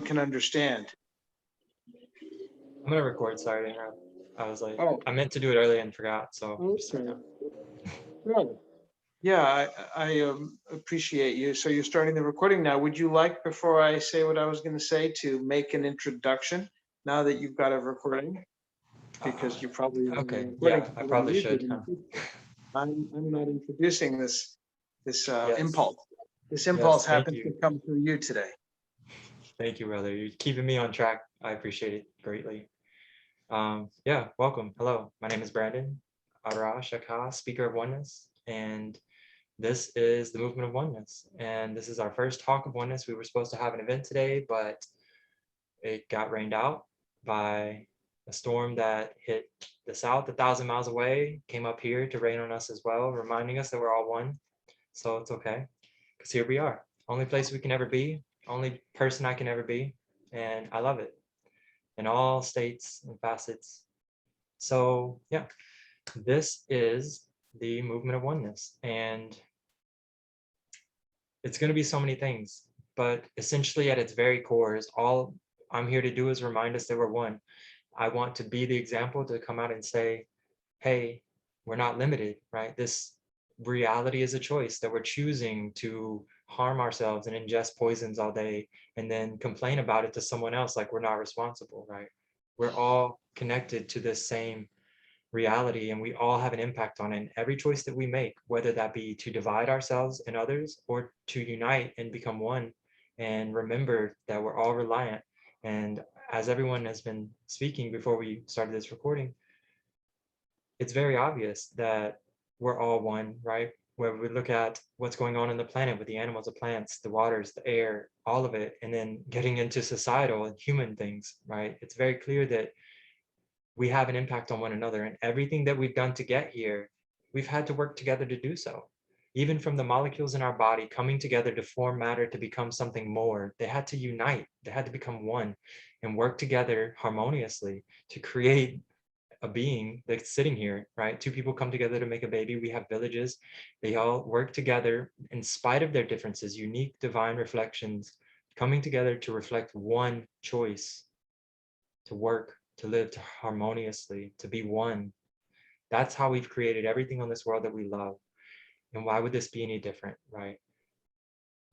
can understand. I'm gonna record. Sorry to interrupt. I was like, Oh, I meant to do it earlier and forgot, so I'm just starting okay. now. Good. Yeah, I appreciate you. So you're starting the recording now. Would you like, before I say what I was going to say, to make an introduction now that you've got a recording? Uh, Because you probably have a okay, recording. yeah, I So what probably I'm should, usually huh? I'm not introducing this Yes, impulse. This yes. impulse Thank happens you, to come through you today. thank you, brother. You're keeping me on track. I appreciate it greatly. Yeah, welcome. Hello, my name is Brandon Arashaka, speaker of oneness, and this is the movement of oneness. And this is our first talk of oneness. We were supposed to have an event today, but it got rained out by a storm that hit the south 1,000 miles away, came up here to rain on us as well, reminding us that we're all one. So it's okay, because here we are. Only place we can ever be, only person I can ever be. And I love it in all states and facets. So yeah, this is the movement of oneness. And it's going to be so many things, but essentially at its very core is all I'm here to do is remind us that we're one. I want to be the example to come out and say, hey, we're not limited, right? This reality is a choice that we're choosing to harm ourselves and ingest poisons all day and then complain about it to someone else like we're not responsible, right? We're all connected to this same reality and we all have an impact on it. And every choice that we make, whether that be to divide ourselves and others or to unite and become one and remember that we're all reliant. And as everyone has been speaking before we started this recording, it's very obvious that we're all one, right? Where we look at what's going on in the planet with the animals, the plants, the waters, the air, all of it, and then getting into societal and human things, right? It's very clear that we have an impact on one another, and everything that we've done to get here, we've had to work together to do so. Even from the molecules in our body coming together to form matter to become something more, they had to unite, they had to become one and work together harmoniously to create a being that's sitting here, right? Two people come together to make a baby. We have villages. They all work together in spite of their differences, unique divine reflections, coming together to reflect one choice to work, to live, to harmoniously, to be one. That's how we've created everything on this world that we love. And why would this be any different, right?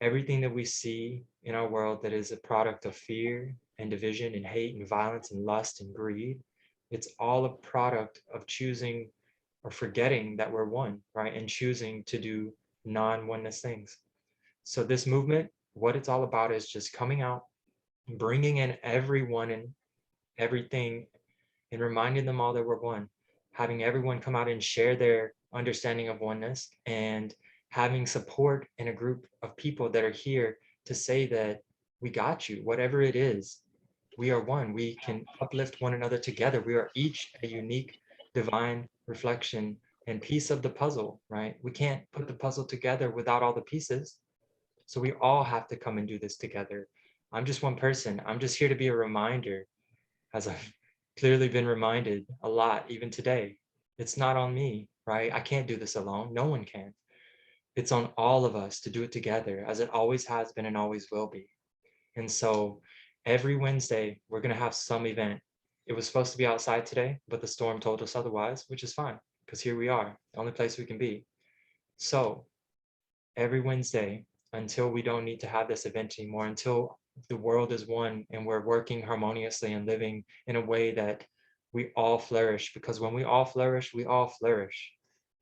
Everything that we see in our world that is a product of fear and division and hate and violence and lust and greed, it's all a product of choosing or forgetting that we're one, right? And choosing to do non-oneness things. So this movement, what it's all about is just coming out, bringing in everyone and everything and reminding them all that we're one, having everyone come out and share their understanding of oneness and having support in a group of people that are here to say that we got you, whatever it is, we are one. We can uplift one another together. We are each a unique divine reflection and piece of the puzzle, right? We can't put the puzzle together without all the pieces. So we all have to come and do this together. I'm just one person. I'm just here to be a reminder, as I've clearly been reminded a lot, even today. It's not on me, right? I can't do this alone. No one can. It's on all of us to do it together, as it always has been and always will be. And so every Wednesday, we're going to have some event. It was supposed to be outside today, but the storm told us otherwise, which is fine, because here we are, the only place we can be. So every Wednesday, until we don't need to have this event anymore, until the world is one and we're working harmoniously and living in a way that we all flourish, because when we all flourish, we all flourish.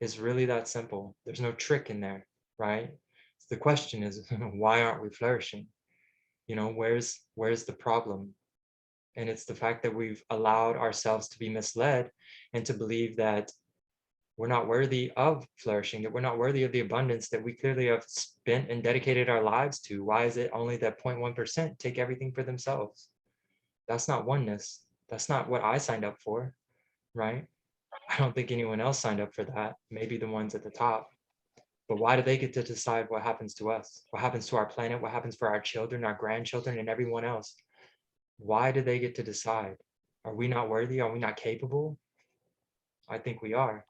It's really that simple. There's no trick in there, right? The question is, why aren't we flourishing? Where's the problem? And it's the fact that we've allowed ourselves to be misled and to believe that we're not worthy of flourishing, that we're not worthy of the abundance that we clearly have spent and dedicated our lives to. Why is it only that 0.1% take everything for themselves? That's not oneness. That's not what I signed up for, right? I don't think anyone else signed up for that. Maybe the ones at the top. But why do they get to decide what happens to us? What happens to our planet? What happens for our children, our grandchildren, and everyone else? Why do they get to decide? Are we not worthy? Are we not capable? I think we are.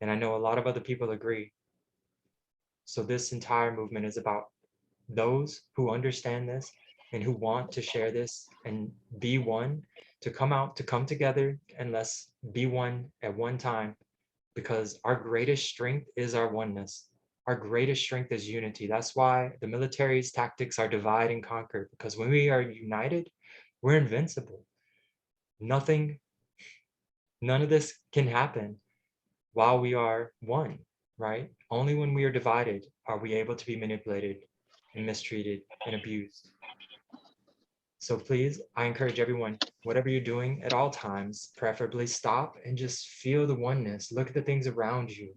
And I know a lot of other people agree. So this entire movement is about those who understand this and who want to share this and be one, to come together, and let's be one at one time, because our greatest strength is our oneness. Our greatest strength is unity. That's why the military's tactics are divide and conquer, because when we are united, we're invincible. None of this can happen while we are one, right? Only when we are divided are we able to be manipulated and mistreated and abused. So please, I encourage everyone, whatever you're doing at all times, preferably stop and just feel the oneness. Look at the things around you.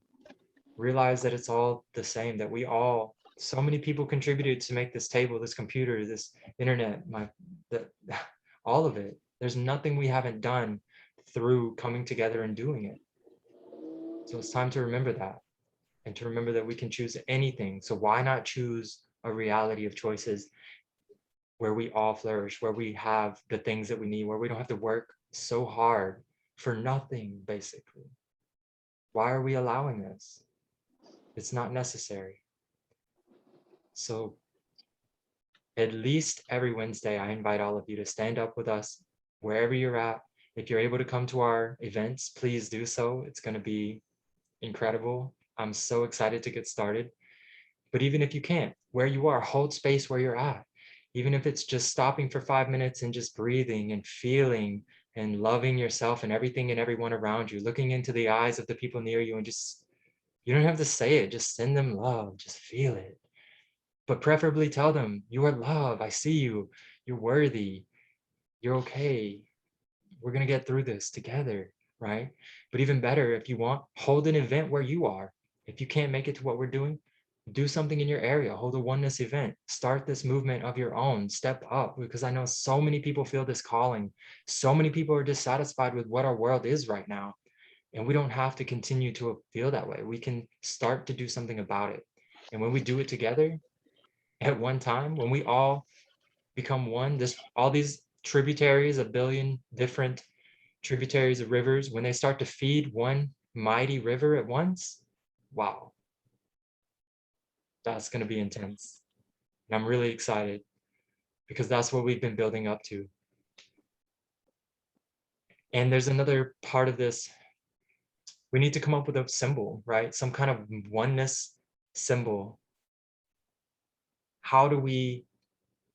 Realize that it's all the same, that so many people contributed to make this table, this computer, this internet, all of it. There's nothing we haven't done through coming together and doing it. So it's time to remember that, and to remember that we can choose anything. So why not choose a reality of choices where we all flourish, where we have the things that we need, where we don't have to work so hard for nothing, basically? Why are we allowing this? It's not necessary. So at least every Wednesday, I invite all of you to stand up with us wherever you're at. If you're able to come to our events, please do so. It's going to be incredible. I'm so excited to get started. But even if you can't, where you are, hold space where you're at. Even if it's just stopping for 5 minutes and just breathing and feeling and loving yourself and everything and everyone around you, looking into the eyes of the people near you, and just, you don't have to say it, just send them love, just feel it. But preferably tell them, you are love, I see you, you're worthy, you're okay, we're gonna get through this together, right? But even better, if you want, hold an event where you are. If you can't make it to what we're doing, do something in your area, hold a oneness event, start this movement of your own, step up, because I know so many people feel this calling. So many people are dissatisfied with what our world is right now. And we don't have to continue to feel that way. We can start to do something about it. And when we do it together at one time, when we all become one, all these tributaries, a billion different tributaries of rivers, when they start to feed one mighty river at once, wow, that's going to be intense. And I'm really excited, because that's what we've been building up to. And there's another part of this. We need to come up with a symbol, right? Some kind of oneness symbol. How do we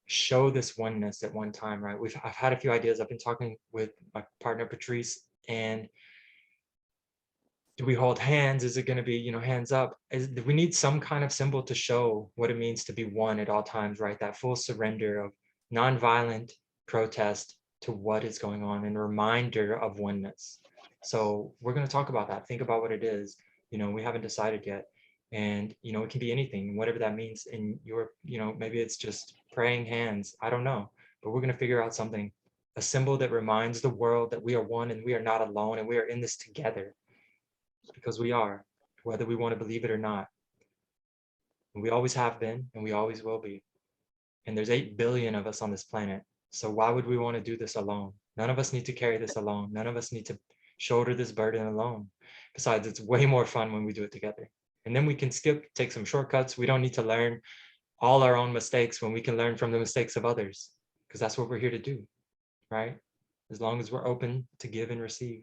show this oneness at one time, right? I've had a few ideas. I've been talking with my partner, Patrice, and do we hold hands? Is it going to be, hands up? We need some kind of symbol to show what it means to be one at all times, right? That full surrender of nonviolent protest to what is going on, and a reminder of oneness. So we're going to talk about that. Think about what it is. We haven't decided yet. And, it can be anything, whatever that means in your, maybe it's just praying hands. I don't know. But we're going to figure out something, a symbol that reminds the world that we are one and we are not alone and we are in this together. Because we are, whether we want to believe it or not. And we always have been, and we always will be. And there's 8 billion of us on this planet. So why would we want to do this alone? None of us need to carry this alone. None of us need to shoulder this burden alone. Besides, it's way more fun when we do it together. And then we can take some shortcuts. We don't need to learn all our own mistakes when we can learn from the mistakes of others, because that's what we're here to do, right? As long as we're open to give and receive.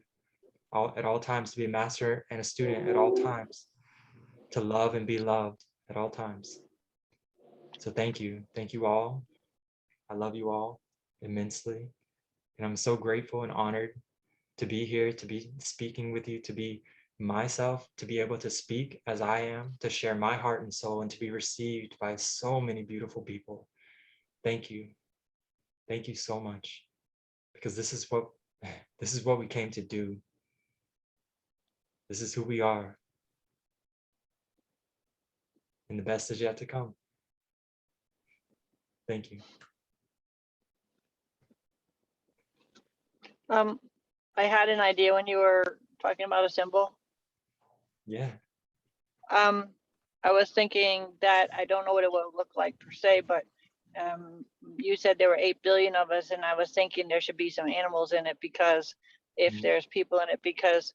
At all times, to be a master and a student at all times, to love and be loved at all times. So thank you all. I love you all immensely, and I'm so grateful and honored to be here, to be speaking with you, to be myself, to be able to speak as I am, to share my heart and soul, and to be received by so many beautiful people. Thank you so much, because this is what we came to do. This is who we are. And the best is yet to come. Thank you. I had an idea when you were talking about a symbol. Yeah. I was thinking that I don't know what it would look like per se, but you said there were 8 billion of us, and I was thinking there should be some animals in it, because if there's people in it, because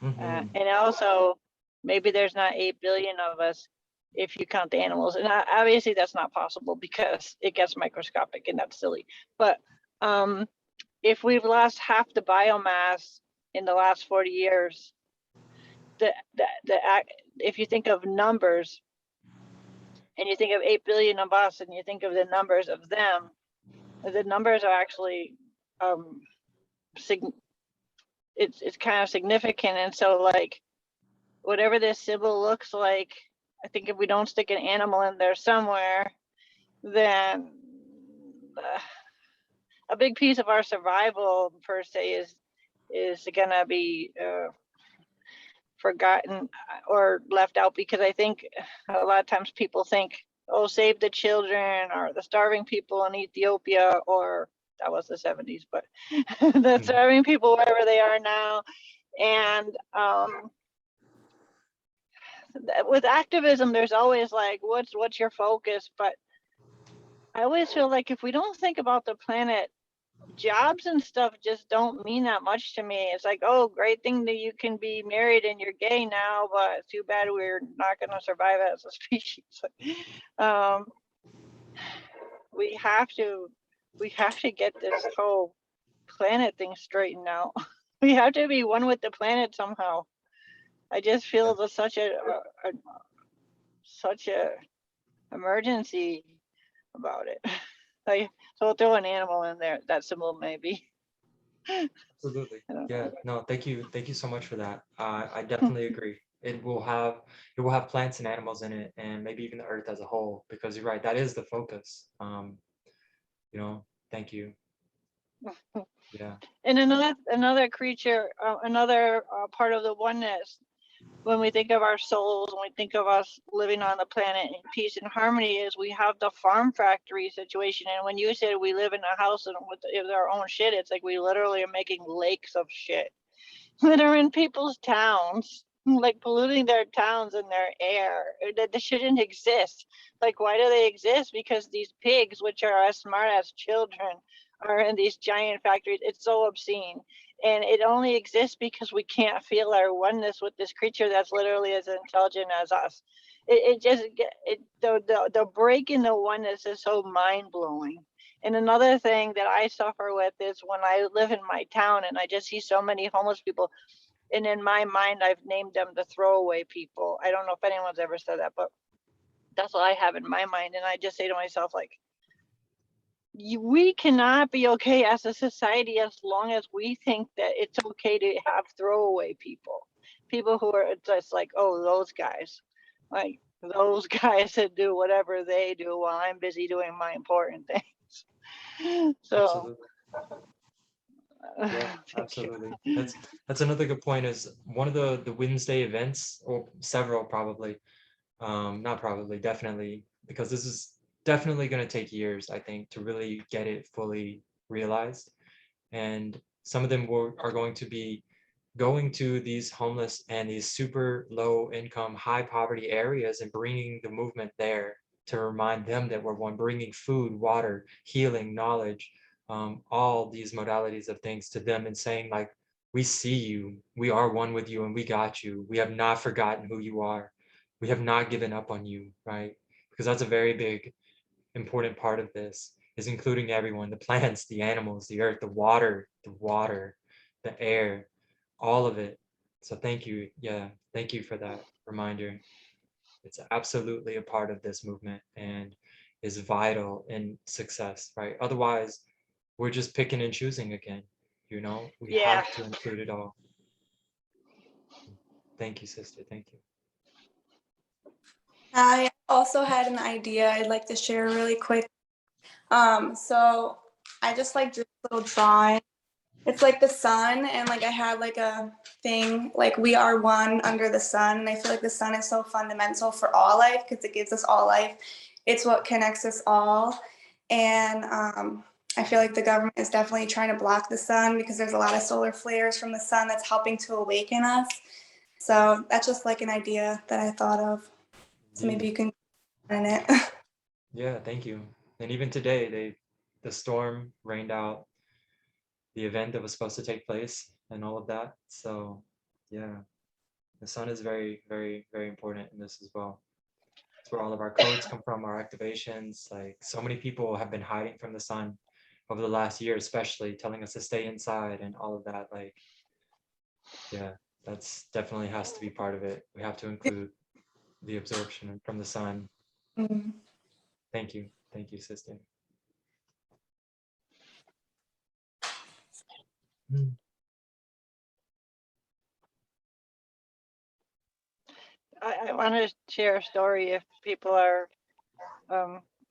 and also maybe there's not 8 billion of us, if you count the animals. And obviously that's not possible because it gets microscopic and that's silly. But if we've lost half the biomass in the last 40 years, if you think of numbers and you think of 8 billion of us and you think of the numbers of them, the numbers are actually it's kind of significant. And so like whatever this symbol looks like, I think if we don't stick an animal in there somewhere, then a big piece of our survival per se is gonna be forgotten or left out, because I think a lot of times people think, oh, save the children or the starving people in Ethiopia, or that was the 70s, but the starving people wherever they are now. And with activism, there's always like, what's your focus? But I always feel like if we don't think about the planet, jobs and stuff just don't mean that much to me. It's like, oh, great thing that you can be married and you're gay now, but it's too bad we're not going to survive as a species. We have to get this whole planet thing straightened out. We have to be one with the planet somehow. I just feel there's such a emergency about it. Like, so we'll throw an animal in there, that symbol maybe. Absolutely. Yeah, no, thank you so much for that. I definitely agree. It will have plants and animals in it, and maybe even the earth as a whole, because you're right, that is the focus. Thank you. Yeah. And another creature, another part of the oneness, when we think of our souls, when we think of us living on the planet in peace and harmony, is we have the farm factory situation. And when you said we live in a house and with our own shit, it's like we literally are making lakes of shit that are in people's towns, like polluting their towns and their air, that they shouldn't exist. Like, why do they exist? Because these pigs, which are as smart as children, are in these giant factories. It's so obscene. And it only exists because we can't feel our oneness with this creature that's literally as intelligent as us. The break in the oneness is so mind-blowing. And another thing that I suffer with is when I live in my town and I just see so many homeless people, and in my mind I've named them the throwaway people. I don't know if anyone's ever said that, but that's what I have in my mind. And I just say to myself, like, we cannot be okay as a society as long as we think that it's okay to have throwaway people who are just like, oh, those guys that do whatever they do while I'm busy doing my important things. So Yeah, absolutely. That's another good point. Is one of the Wednesday events, or several probably, not probably, definitely, because this is definitely going to take years, I think, to really get it fully realized. And some of them are going to be going to these homeless and these super low income, high poverty areas and bringing the movement there to remind them that we're one, bringing food, water, healing, knowledge, all these modalities of things to them, and saying, like, we see you, we are one with you, and we got you. We have not forgotten who you are. We have not given up on you, right? Because that's a very big, important part of this, is including everyone, the plants, the animals, the earth, the water, the air, all of it. So thank you. Yeah, thank you for that reminder. It's absolutely a part of this movement and is vital in success, right? Otherwise, we're just picking and choosing again. We yeah. have to include it all. Thank you, sister. Thank you. I also had an idea I'd like to share really quick. So I just like this little drawing. It's like the sun, and like I had like a thing like we are one under the sun, and I feel like the sun is so fundamental for all life because it gives us all life. It's what connects us all, and I feel like the government is definitely trying to block the sun because there's a lot of solar flares from the sun that's helping to awaken us. So that's just like an idea that I thought of. So maybe you can in it. Yeah, thank you. And even today, the storm rained out the event that was supposed to take place and all of that. So yeah, the sun is very, very, very important in this as well. It's where all of our codes come from, our activations. Like so many people have been hiding from the sun over the last year, especially telling us to stay inside and all of that. Like, yeah, that's definitely has to be part of it. We have to include the absorption from the sun. Mhm. Thank you. Thank you, sister. Mm. I want to share a story if people are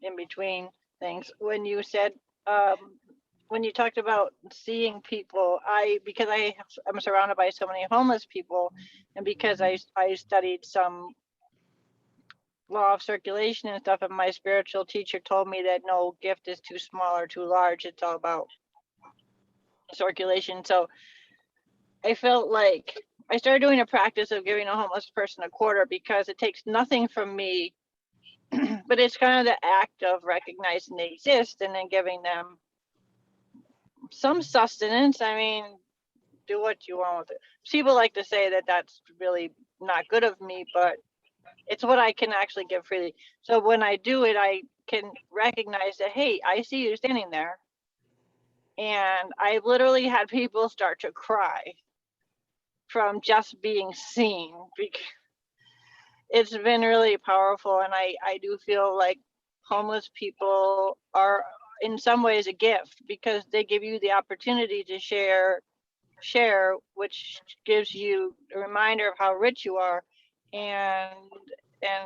in between things. When you said, when you talked about seeing people, because I'm surrounded by so many homeless people, and because I studied some law of circulation and stuff, and my spiritual teacher told me that no gift is too small or too large. It's all about circulation. So I felt like I started doing a practice of giving a homeless person a quarter because it takes nothing from me, but it's kind of the act of recognizing they exist and then giving them some sustenance. I mean, do what you want with it. People like to say that that's really not good of me, but it's what I can actually give freely. So when I do it, I can recognize that, hey, I see you standing there. And I literally had people start to cry from just being seen. It's been really powerful. And I do feel like homeless people are in some ways a gift because they give you the opportunity to share, which gives you a reminder of how rich you are, and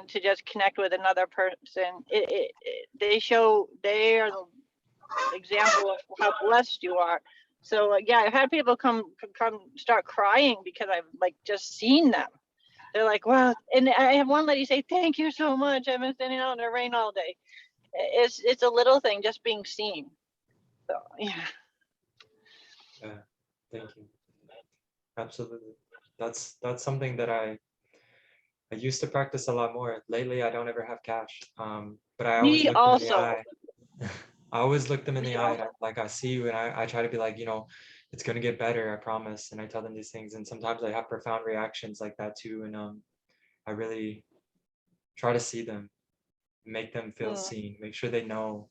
to just connect with another person. They are the example of how blessed you are. So yeah, I've had people come start crying because I've like just seen them. They're like, wow. And I have one lady say, thank you so much. I've been standing out in the rain all day. It's a little thing, just being seen. So yeah. Yeah, thank you. Absolutely. That's something that I used to practice a lot more. Lately, I don't ever have cash. But I always Me look them in the also. eye. I always look them in Me the eye. also. Like I see you, and I try to be like, it's gonna get better. I promise. And I tell them these things, and sometimes I have profound reactions like that too. And I really try to see them, make them feel Mm. seen, make sure they know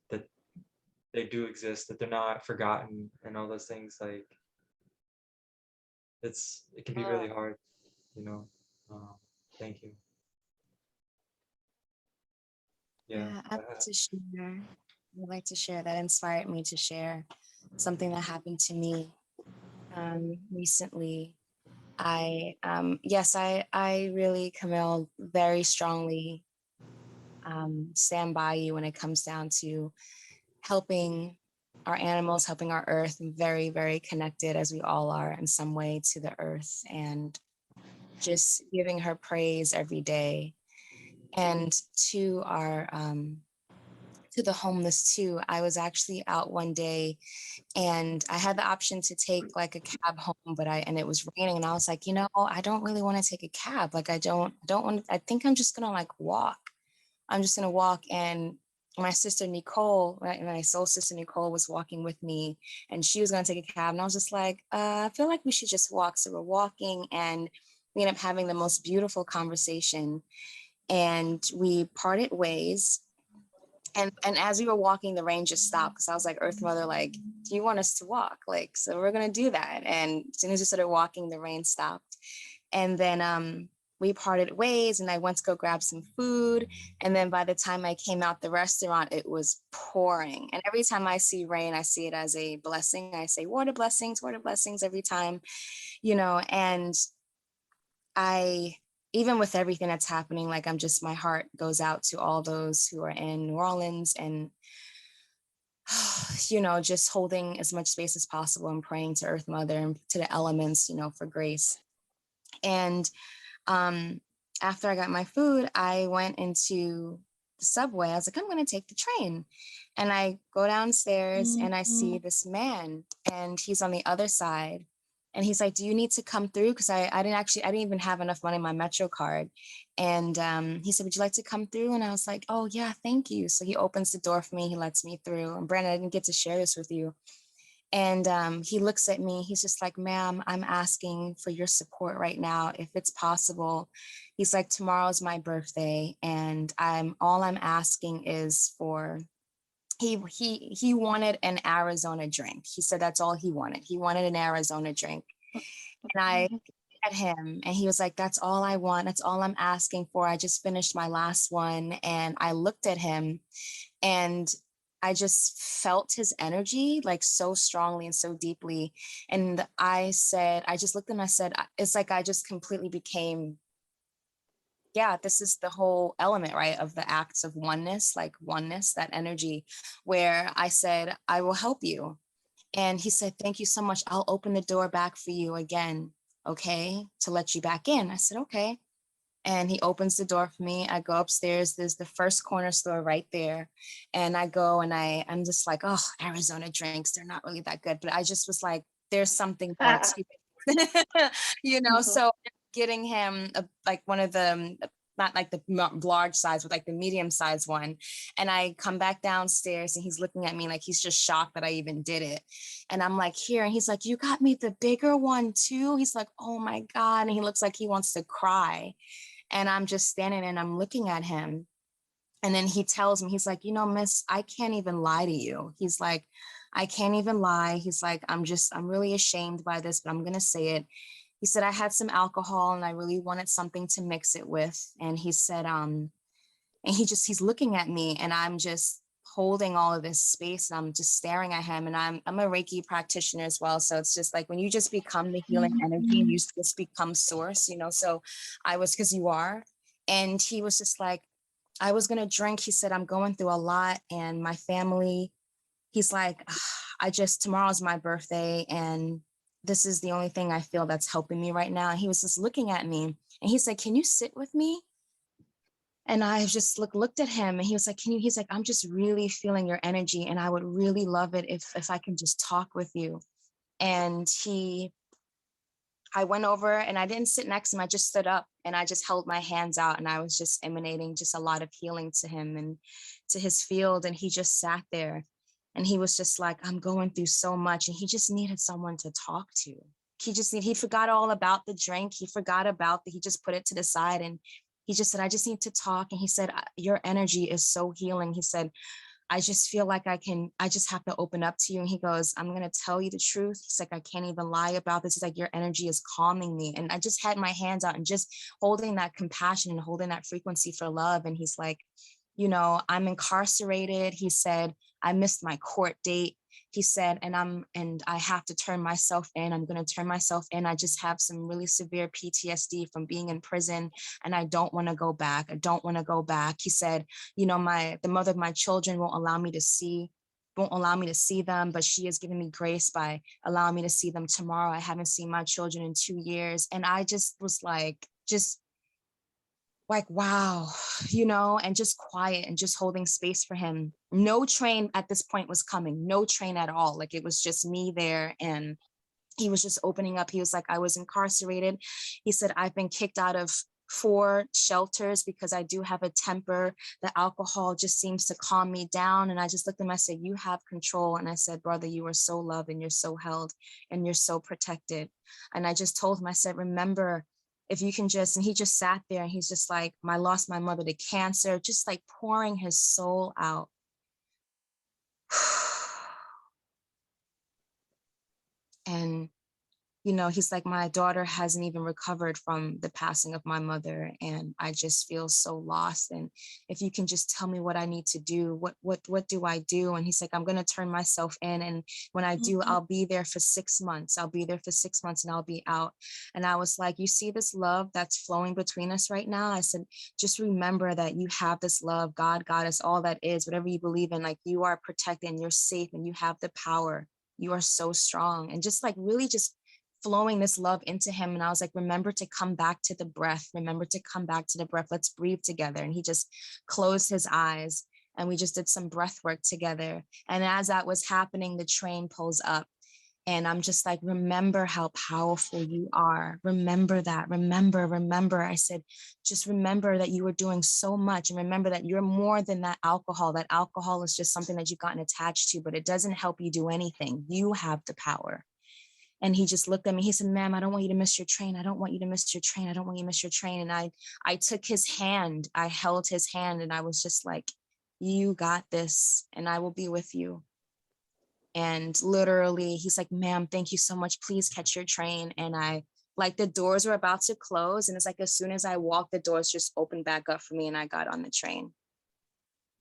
that they do exist, that they're not forgotten, and all those things. Like it can be really hard, you know. Um, thank you. Yeah. Yeah, I'd like to share. I'd like to share that inspired me to share something that happened to me recently. I really, Camille, very strongly stand by you when it comes down to helping our animals, helping our earth. I'm very, very connected, as we all are in some way, to the earth, and just giving her praise every day. And to our to the homeless too. I was actually out one day and I had the option to take like a cab home, and it was raining, and I was like, I don't really want to take a cab. Like I don't want I think I'm just gonna like walk. I'm just gonna walk. And my sister Nicole, right, my soul sister Nicole was walking with me, and she was gonna take a cab. And I was just like, I feel like we should just walk. So we're walking, and we end up having the most beautiful conversation. And we parted ways. And as we were walking, the rain just stopped, because I was like, Earth Mother, like, do you want us to walk? Like, so we're gonna do that. And as soon as we started walking, the rain stopped. And then we parted ways, and I went to go grab some food. And then by the time I came out the restaurant, it was pouring. And every time I see rain, I see it as a blessing. I say water blessings every time, and even with everything that's happening, like my heart goes out to all those who are in New Orleans, and, just holding as much space as possible and praying to Earth Mother and to the elements, for grace. And after I got my food, I went into the subway. I was like, I'm going to take the train. And I go downstairs and I see this man, and he's on the other side. And he's like, do you need to come through? Because I didn't even have enough money in my Metro card. And he said, would you like to come through? And I was like, oh yeah, thank you. So he opens the door for me. He lets me through. And Brandon, I didn't get to share this with you. And he looks at me, he's just like, ma'am, I'm asking for your support right now, if it's possible. He's like, tomorrow's my birthday, and all I'm asking is for, he wanted an Arizona drink. He said that's all he wanted. He wanted an Arizona drink. And I looked at him and he was like, that's all I want. That's all I'm asking for. I just finished my last one. And I looked at him and I just felt his energy like so strongly and so deeply. And I just looked at him, I said, it's like I just completely became, yeah, this is the whole element, right, of the acts of oneness, like oneness, that energy, where I said, I will help you. And he said, thank you so much. I'll open the door back for you again, okay, to let you back in. I said, okay. And he opens the door for me. I go upstairs. There's the first corner store right there. And I go and I'm just like, oh, Arizona drinks, they're not really that good. But I just was like, there's something more to it. So getting him like one of the, not like the large size, but like the medium sized one. And I come back downstairs and he's looking at me like he's just shocked that I even did it. And I'm like, here. And he's like, you got me the bigger one too. He's like, oh my God. And he looks like he wants to cry. And I'm just standing and I'm looking at him. And then he tells me, he's like, miss, I can't even lie to you. He's like, I can't even lie. He's like, I'm really ashamed by this, but I'm going to say it. He said, I had some alcohol and I really wanted something to mix it with. And he said, and he's looking at me and I'm just holding all of this space and I'm just staring at him. And I'm a Reiki practitioner as well. So it's just like when you just become the healing energy and you just become source, so because you are. And he was just like, I was going to drink. He said, I'm going through a lot and my family, he's like, tomorrow's my birthday. And this is the only thing I feel that's helping me right now. And he was just looking at me and he said, can you sit with me? And I just looked at him and he was like, he's like, I'm just really feeling your energy. And I would really love it if I can just talk with you. And I went over and I didn't sit next to him. I just stood up and I just held my hands out and I was just emanating just a lot of healing to him and to his field. And he just sat there and he was just like, I'm going through so much. And he just needed someone to talk to. He forgot all about the drink. He just put it to the side and he just said, I just need to talk. And he said, your energy is so healing. He said, I just feel like I just have to open up to you. And he goes, I'm going to tell you the truth. He's like, I can't even lie about this. He's like, your energy is calming me. And I just had my hands out and just holding that compassion and holding that frequency for love. And he's like, I'm incarcerated. He said, I missed my court date. He said, and I have to turn myself in. I'm going to turn myself in. I just have some really severe PTSD from being in prison and I don't want to go back. I don't want to go back. He said, the mother of my children won't allow me to see them, but she has given me grace by allowing me to see them tomorrow. I haven't seen my children in 2 years. And I just was like, wow, and just quiet and just holding space for him. No train at this point was coming, no train at all. Like it was just me there. And he was just opening up. He was like, I was incarcerated. He said, I've been kicked out of 4 shelters because I do have a temper. The alcohol just seems to calm me down. And I just looked at him, I said, you have control. And I said, brother, you are so loved and you're so held and you're so protected. And I just told him, I said, remember, if you can and he just sat there and he's just like, I lost my mother to cancer, just like pouring his soul out. And he's like, my daughter hasn't even recovered from the passing of my mother. And I just feel so lost. And if you can just tell me what I need to do, what do I do? And he's like, I'm going to turn myself in. And when I do, I'll be there for 6 months. I'll be there for 6 months and I'll be out. And I was like, you see this love that's flowing between us right now? I said, just remember that you have this love. God is all that is, whatever you believe in, like you are protected and you're safe and you have the power. You are so strong. And just like really just flowing this love into him. And I was like, remember to come back to the breath. Remember to come back to the breath. Let's breathe together. And he just closed his eyes and we just did some breath work together. And as that was happening, the train pulls up And I'm just like, remember how powerful you are. Remember that. Remember. I said, just remember that you were doing so much, and remember that you're more than that alcohol. That alcohol is just something that you've gotten attached to, but it doesn't help you do anything. You have the power. And he just looked at me. He said, ma'am, I don't want you to miss your train. I don't want you to miss your train. I don't want you to miss your train. And I took his hand. I held his hand, and I was just like, you got this, and I will be with you. And literally, he's like, ma'am, thank you so much. Please catch your train. And I, like, the doors were about to close. And it's like, as soon as I walked, the doors just opened back up for me, and I got on the train.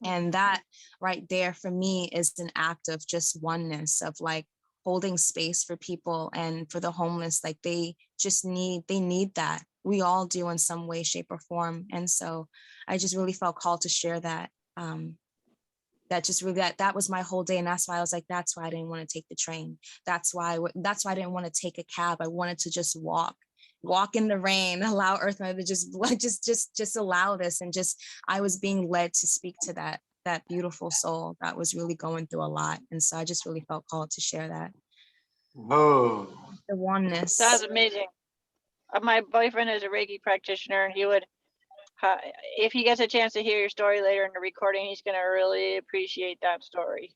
And that right there for me is an act of just oneness, of like holding space for people and for the homeless. Like they need that. We all do in some way, shape, or form. And so I just really felt called to share that. That just really, that was my whole day. And that's why I was like, that's why I didn't want to take the train. That's why I didn't want to take a cab. I wanted to just walk in the rain, allow Earth Mother to just allow this. And just, I was being led to speak to that beautiful soul that was really going through a lot. And so I just really felt called to share that. Whoa. The oneness. That's amazing. My boyfriend is a Reiki practitioner, and he would, if he gets a chance to hear your story later in the recording, he's going to really appreciate that story.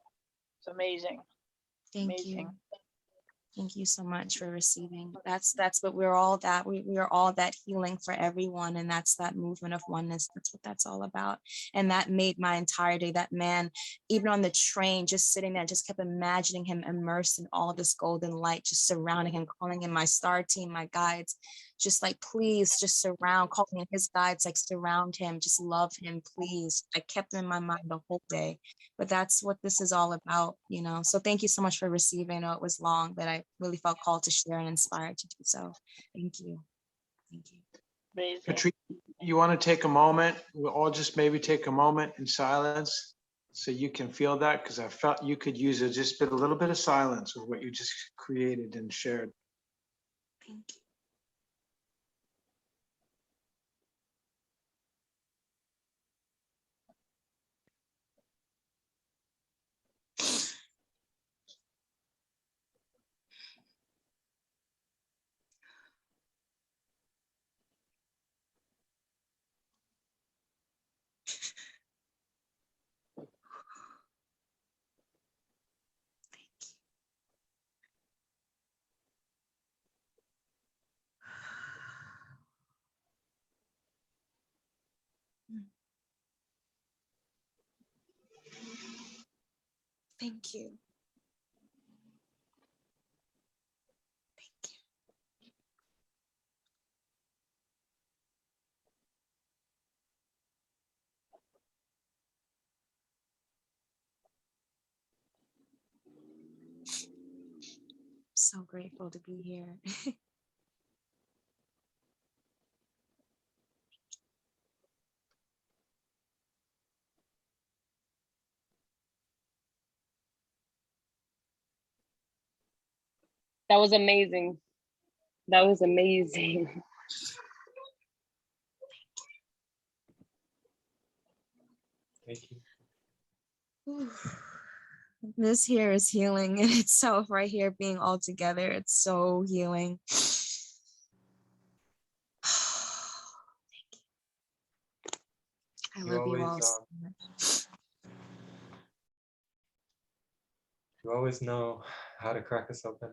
It's amazing. Thank you. Thank you so much for receiving. That's what we're all, that we are all that healing for everyone. And that's that movement of oneness. That's what that's all about. And that made my entire day. That man, even on the train, just sitting there, just kept imagining him immersed in all of this golden light, just surrounding him, calling in my star team, my guides, just like, please just surround, calling in his guides, like surround him, just love him, please. I kept him in my mind the whole day. But that's what this is all about, you know. So thank you so much for receiving. I know it was long, but I really felt called to share and inspired to do so. Thank you. Thank you. Amazing. Patrice, you want to take a moment? We'll all just maybe take a moment in silence so you can feel that, because I felt you could use a little bit of silence with what you just created and shared. Thank you. Thank you. So grateful to be here. That was amazing. That was amazing. Thank you. This here is healing in itself, right here, being all together. It's so healing. I love you all so much. You always know how to crack us open.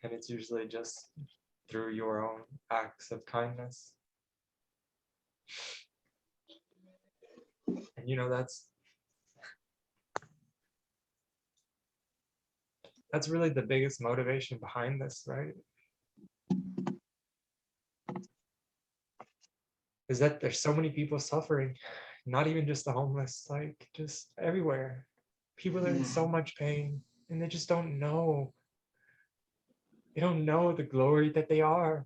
And it's usually just through your own acts of kindness. And you know, that's really the biggest motivation behind this, right? Is that there's so many people suffering, not even just the homeless, like just everywhere. People are in so much pain, and they just don't know. They don't know the glory that they are.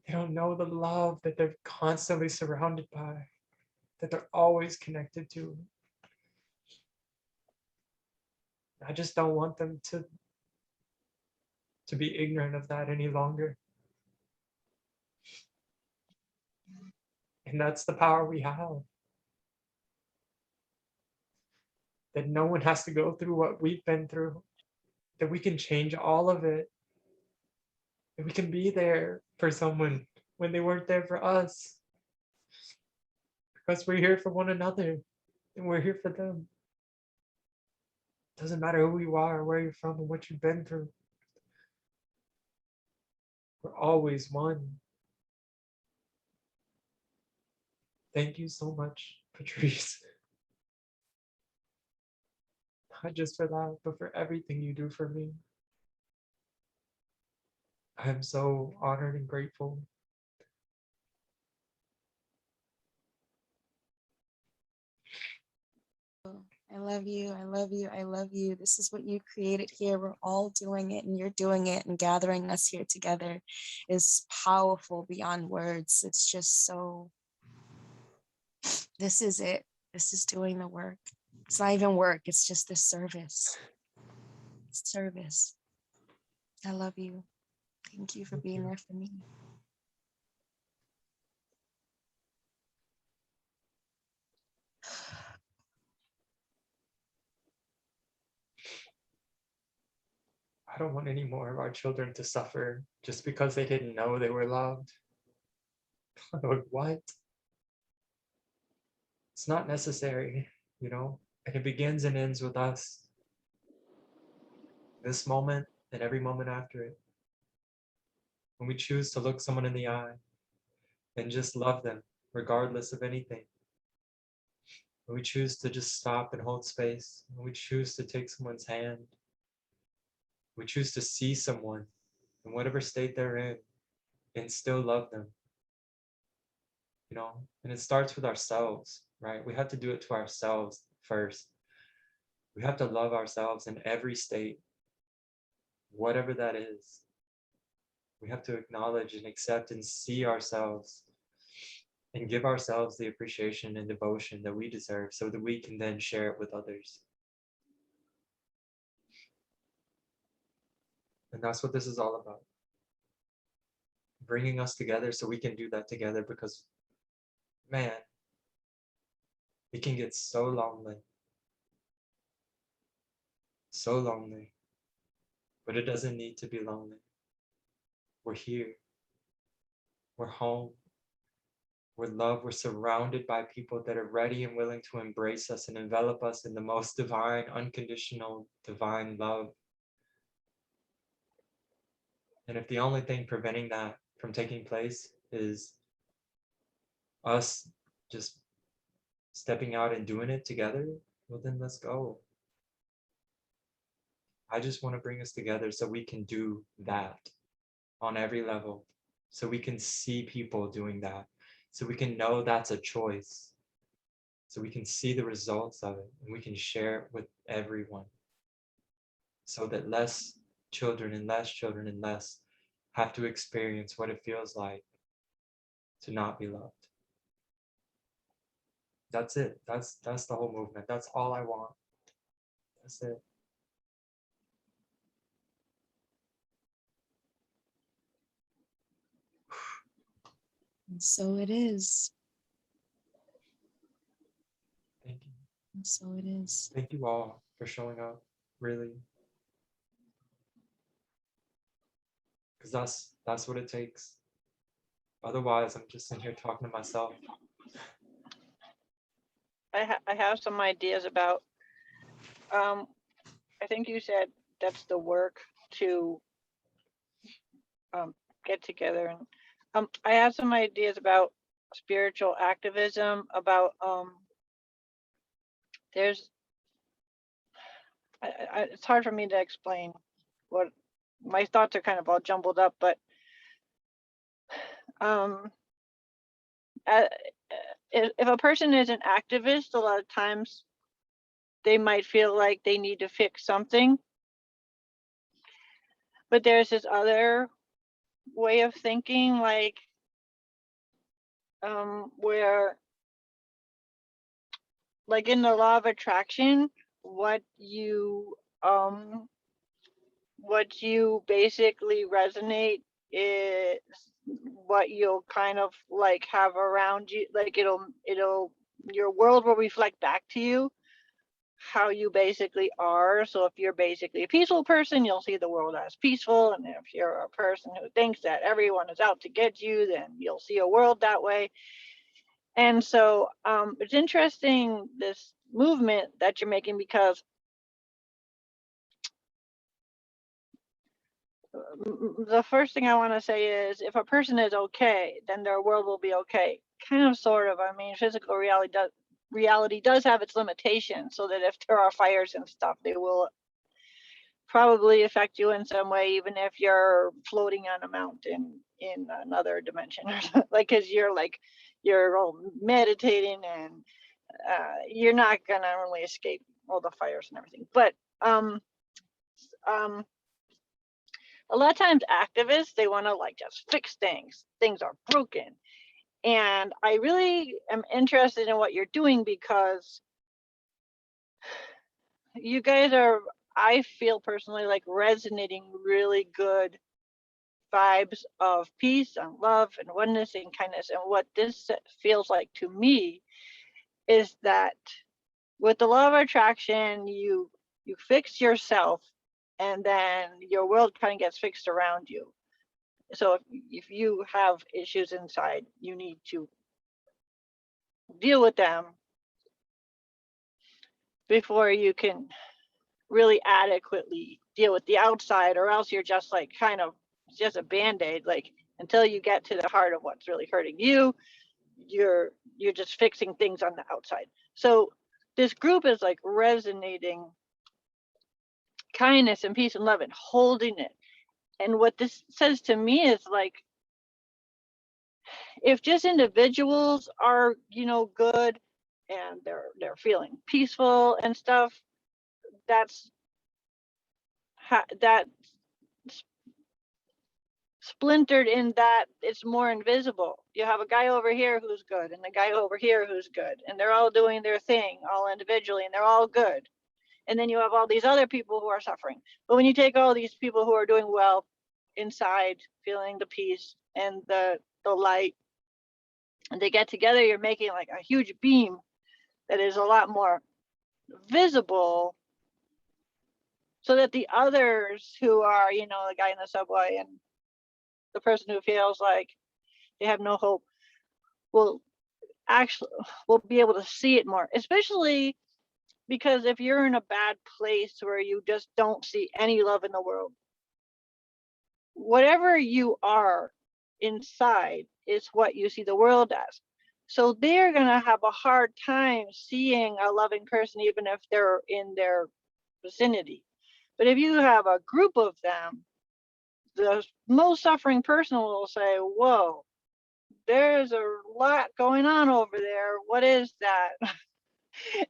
They don't know the love that they're constantly surrounded by, that they're always connected to. I just don't want them to be ignorant of that any longer. And that's the power we have. That no one has to go through what we've been through. that we can change all of it, that we can be there for someone when they weren't there for us, because we're here for one another and we're here for them. Doesn't matter who you are, where you're from, and what you've been through. We're always one. Thank you so much, Patrice. Not just for that, but for everything you do for me. I am so honored and grateful. I love you. I love you. I love you. This is what you created here. We're all doing it and you're doing it, and gathering us here together is powerful beyond words. It's just so, this is it. This is doing the work. It's not even work. It's just the service. It's service. I love you. Thank you for Thank being you. there for me. I don't want any more of our children to suffer just because they didn't know they were loved. Like, what? It's not necessary, you know? And it begins and ends with us. This moment and every moment after it. When we choose to look someone in the eye and just love them, regardless of anything. When we choose to just stop and hold space. When we choose to take someone's hand. We choose to see someone in whatever state they're in and still love them. You know, and it starts with ourselves, right? We have to do it to ourselves first. We have to love ourselves in every state, whatever that is. We have to acknowledge and accept and see ourselves and give ourselves the appreciation and devotion that we deserve so that we can then share it with others. And that's what this is all about. Bringing us together so we can do that together, because, man, it can get so lonely. So lonely. But it doesn't need to be lonely. We're here. We're home. We're loved. We're surrounded by people that are ready and willing to embrace us and envelop us in the most divine, unconditional, divine love. And if the only thing preventing that from taking place is us just stepping out and doing it together, well, then let's go. I just want to bring us together so we can do that on every level, so we can see people doing that, so we can know that's a choice, so we can see the results of it and we can share it with everyone, so that less children and less children and less have to experience what it feels like to not be loved. That's it. That's the whole movement. That's all I want. That's it. And so it is. Thank you. And so it is. Thank you all for showing up, really. Because that's what it takes. Otherwise, I'm just in here talking to myself. I have some ideas about, I think you said that's the work to get together, and I have some ideas about spiritual activism, about there's it's hard for me to explain what my thoughts are, kind of all jumbled up, but um if a person is an activist, a lot of times they might feel like they need to fix something, but there's this other way of thinking, like where, like in the law of attraction, what you basically resonate is what you'll kind of like have around you, like it'll your world will reflect back to you. how you basically are. So if you're basically a peaceful person, you'll see the world as peaceful. And if you're a person who thinks that everyone is out to get you, then you'll see a world that way. And so it's interesting, this movement that you're making, because the first thing I want to say is, if a person is okay, then their world will be okay. Kind of, sort of. I mean, physical reality does have its limitations, so that if there are fires and stuff, they will probably affect you in some way, even if you're floating on a mountain in another dimension, like, because you're all meditating, and you're not gonna really escape all the fires and everything. But a lot of times activists, they want to like just fix things. Things are broken. And I really am interested in what you're doing, because you guys are, I feel personally, like resonating really good vibes of peace and love and oneness and kindness. And what this feels like to me is that with the law of attraction, you fix yourself, and then your world kind of gets fixed around you. So if you have issues inside, you need to deal with them before you can really adequately deal with the outside, or else you're just like kind of just a band-aid. Like, until you get to the heart of what's really hurting you, you're just fixing things on the outside. So this group is like resonating kindness and peace and love and holding it. And what this says to me is, like, if just individuals are, good, and they're feeling peaceful and stuff, that's that splintered in that it's more invisible. You have a guy over here who's good, and a guy over here who's good, and they're all doing their thing all individually, and they're all good. And then you have all these other people who are suffering. But when you take all these people who are doing well inside, feeling the peace and the light, and they get together, you're making like a huge beam that is a lot more visible, so that the others who are, the guy in the subway and the person who feels like they have no hope, will be able to see it more. Especially because if you're in a bad place where you just don't see any love in the world, whatever you are inside is what you see the world as. So they're gonna have a hard time seeing a loving person, even if they're in their vicinity. But if you have a group of them, the most suffering person will say, whoa, there's a lot going on over there. What is that?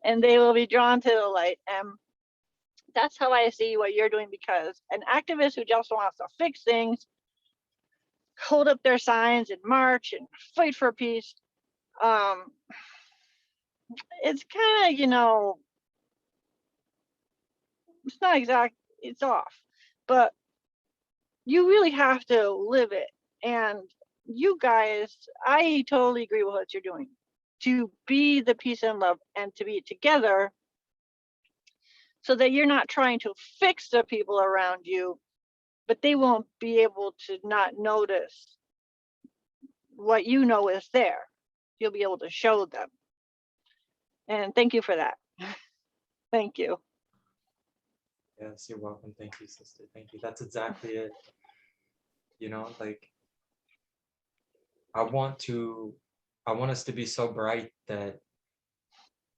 And they will be drawn to the light. And that's how I see what you're doing, because an activist who just wants to fix things, hold up their signs and march and fight for peace, it's kind of, it's not exact, it's off. But you really have to live it. And you guys, I totally agree with what you're doing, to be the peace and love and to be together, so that you're not trying to fix the people around you, but they won't be able to not notice what you know is there. You'll be able to show them. And thank you for that. Thank you. Yes, you're welcome. Thank you, sister. Thank you. That's exactly it. Like, I want us to be so bright that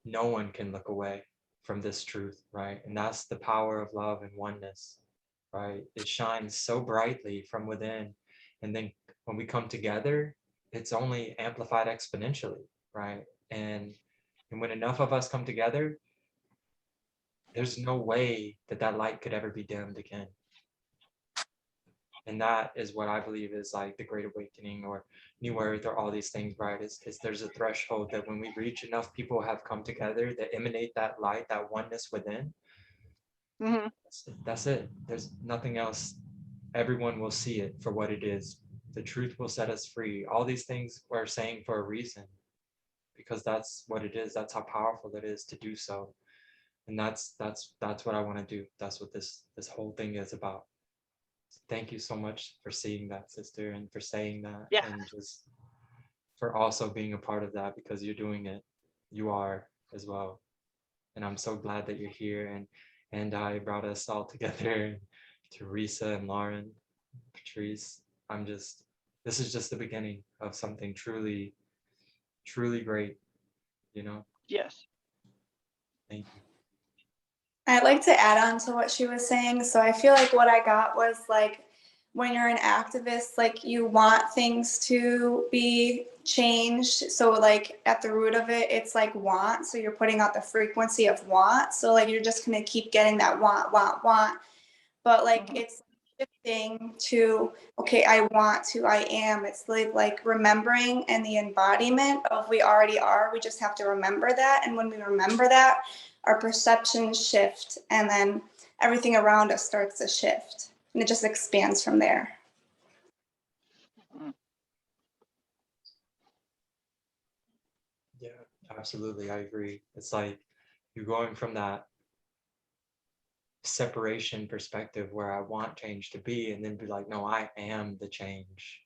no one can look away from this truth, right? And that's the power of love and oneness, right? It shines so brightly from within. And then when we come together, it's only amplified exponentially, right? And when enough of us come together, there's no way that light could ever be dimmed again. And that is what I believe is like the Great Awakening or New Earth or all these things, right? Is there's a threshold that when we reach enough people have come together that emanate that light, that oneness within, Mm-hmm. that's it. There's nothing else. Everyone will see it for what it is. The truth will set us free. All these things we're saying for a reason, because that's what it is. That's how powerful it is to do so. And that's what I want to do. That's what this whole thing is about. Thank you so much for seeing that, sister, and for saying that, Yeah. and just for also being a part of that, because you're doing it. You are as well. And I'm so glad that you're here, and I brought us all together, Teresa and Lauren, Patrice. This is just the beginning of something truly, truly great, you know? Yes. Thank you. I'd like to add on to what she was saying. So I feel like what I got was like when you're an activist, like you want things to be changed. So like at the root of it, it's like want. So you're putting out the frequency of want. So like you're just gonna keep getting that want, want, want. But like it's shifting to okay, I want to, I am. It's like remembering and the embodiment of we already are. We just have to remember that. And when we remember that, our perceptions shift, and then everything around us starts to shift, and it just expands from there. Yeah, absolutely. I agree. It's like you're going from that separation perspective where I want change to be, and then be like, no, I am the change.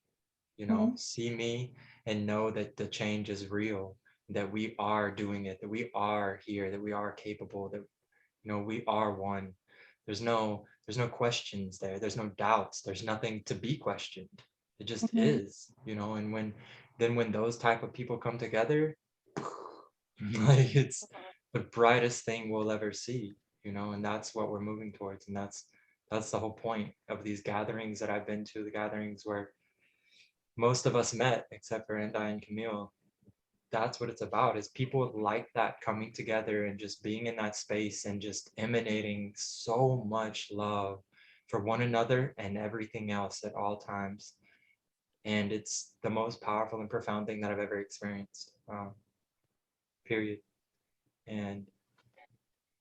You know, see me and know that the change is real, that we are doing it, that we are here, that we are capable, that we are one. There's no questions there. There's no doubts. There's nothing to be questioned. It just is, and when those type of people come together, like it's the brightest thing we'll ever see, and that's what we're moving towards. And that's the whole point of these gatherings that I've been to, the gatherings where most of us met, except for Enda and Camille. That's what it's about, is people like that coming together and just being in that space and just emanating so much love for one another and everything else at all times. And it's the most powerful and profound thing that I've ever experienced, period. And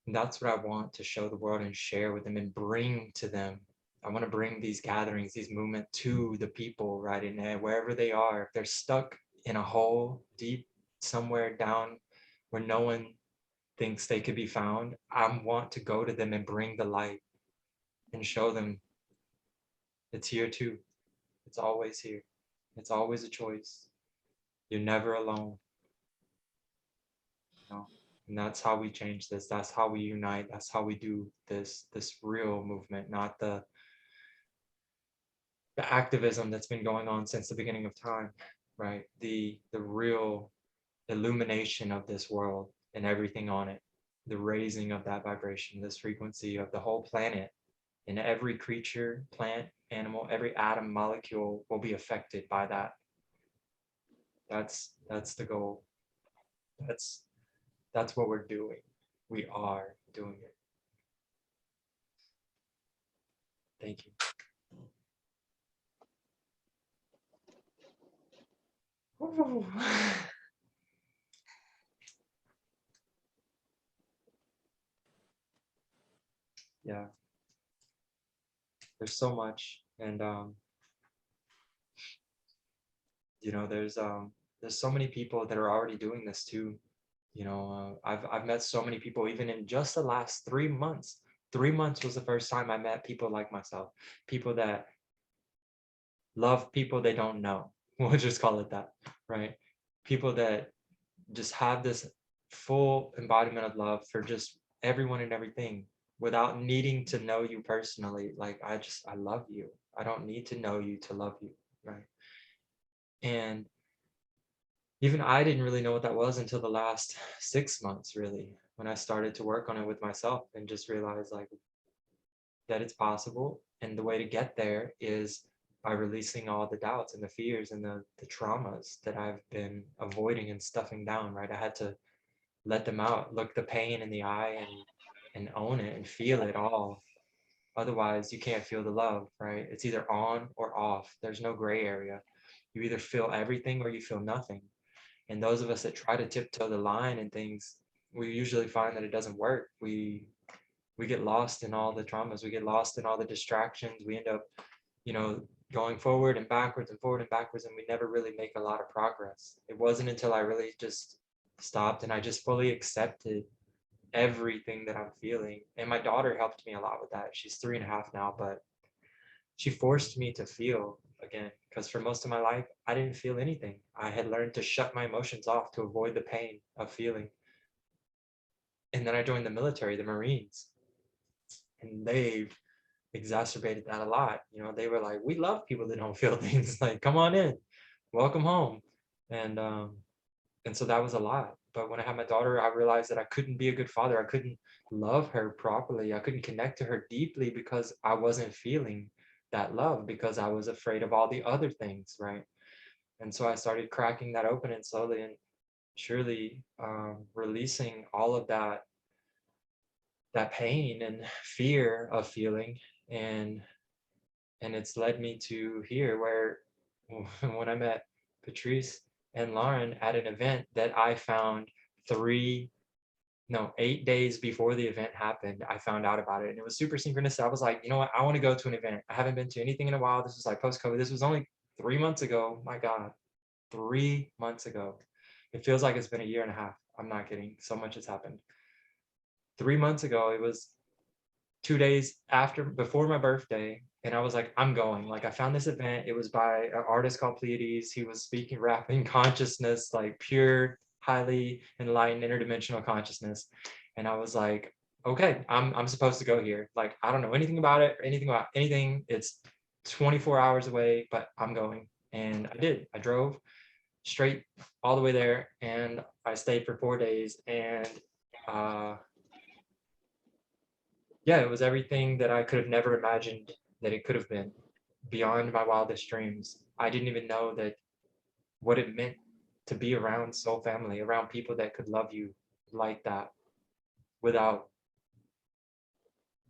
that's what I want to show the world and share with them and bring to them. I want to bring these gatherings, these movement to the people, right? And wherever they are, if they're stuck in a hole deep somewhere down where no one thinks they could be found, I want to go to them and bring the light and show them it's here too. It's always here. It's always a choice. You're never alone. And that's how we change this. That's how we unite. That's how we do this real movement, not the activism that's been going on since the beginning of time, right? The real illumination of this world and everything on it, the raising of that vibration, this frequency of the whole planet, and every creature, plant, animal, every atom, molecule will be affected by that. That's the goal. That's what we're doing. We are doing it. Thank you. Ooh. Yeah, there's so much. And there's so many people that are already doing this too. I've met so many people even in just the last 3 months. 3 months was the first time I met people like myself, people that love people they don't know. We'll just call it that, right? People that just have this full embodiment of love for just everyone and everything without needing to know you personally. Like, I love you. I don't need to know you to love you, right? And even I didn't really know what that was until the last 6 months, really, when I started to work on it with myself and just realized like that it's possible. And the way to get there is by releasing all the doubts and the fears and the traumas that I've been avoiding and stuffing down, right? I had to let them out, look the pain in the eye and own it and feel it all. Otherwise, you can't feel the love, right? It's either on or off. There's no gray area. You either feel everything or you feel nothing. And those of us that try to tiptoe the line and things, we usually find that it doesn't work. We get lost in all the traumas. We get lost in all the distractions. We end up, going forward and backwards and forward and backwards, and we never really make a lot of progress. It wasn't until I really just stopped and I just fully accepted everything that I'm feeling. And my daughter helped me a lot with that. She's 3.5 now, but she forced me to feel again, because for most of my life, I didn't feel anything. I had learned to shut my emotions off to avoid the pain of feeling. And then I joined the military, the Marines, and they've exacerbated that a lot. You know, they were like, we love people that don't feel things. Like, come on in, welcome home. And so that was a lot. But when I had my daughter, I realized that I couldn't be a good father. I couldn't love her properly. I couldn't connect to her deeply because I wasn't feeling that love, because I was afraid of all the other things, right? And so I started cracking that open, and slowly and surely releasing all of that pain and fear of feeling. And it's led me to here, where when I met Patrice and Lauren at an event that I found 8 days before the event happened, I found out about it. And it was super synchronous. I was like, you know what? I want to go to an event. I haven't been to anything in a while. This was like post-COVID. This was only 3 months ago. My God, 3 months ago. It feels like it's been a year and a half. I'm not kidding. So much has happened. 3 months ago, it was 2 days before my birthday, and I was like, I'm going. Like, I found this event. It was by an artist called Pleiades. He was speaking, rapping consciousness, like pure, highly enlightened interdimensional consciousness. And I was like, okay, I'm supposed to go here. Like, I don't know anything about it, or anything about anything. It's 24 hours away, but I'm going. And I did. I drove straight all the way there, and I stayed for 4 days. And yeah, it was everything that I could have never imagined that it could have been, beyond my wildest dreams. I didn't even know that what it meant to be around soul family, around people that could love you like that, without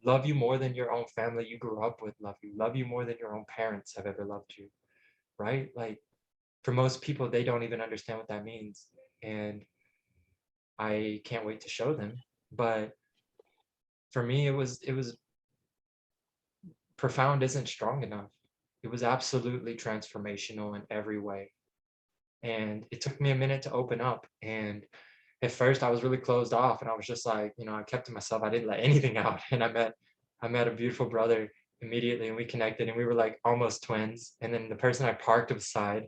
love you more than your own family you grew up with, love you more than your own parents have ever loved you, right? Like, for most people, they don't even understand what that means. And I can't wait to show them. But for me, it was profound isn't strong enough. It was absolutely transformational in every way. And it took me a minute to open up. And at first I was really closed off, and I was just like, I kept to myself. I didn't let anything out. And I met a beautiful brother immediately, and we connected, and we were like almost twins. And then the person I parked beside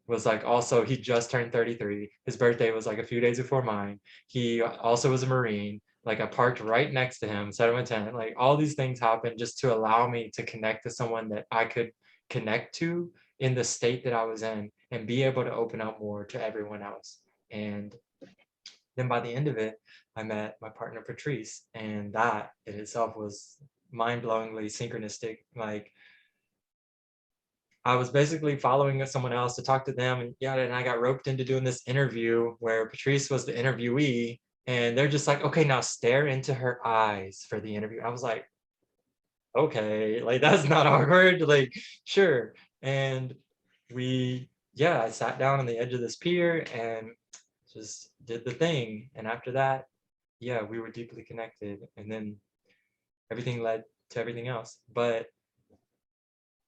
was like, also, he just turned 33. His birthday was like a few days before mine. He also was a Marine. Like, I parked right next to him, set him a tent. Like, all these things happened just to allow me to connect to someone that I could connect to in the state that I was in, and be able to open up more to everyone else. And then by the end of it, I met my partner Patrice, and that in itself was mind-blowingly synchronistic. Like, I was basically following someone else to talk to them, and I got roped into doing this interview where Patrice was the interviewee, and they're just like, okay, now stare into her eyes for the interview. I was like, okay, like, that's not awkward, like, sure. And I sat down on the edge of this pier and just did the thing. And after that, yeah, we were deeply connected, and then everything led to everything else. But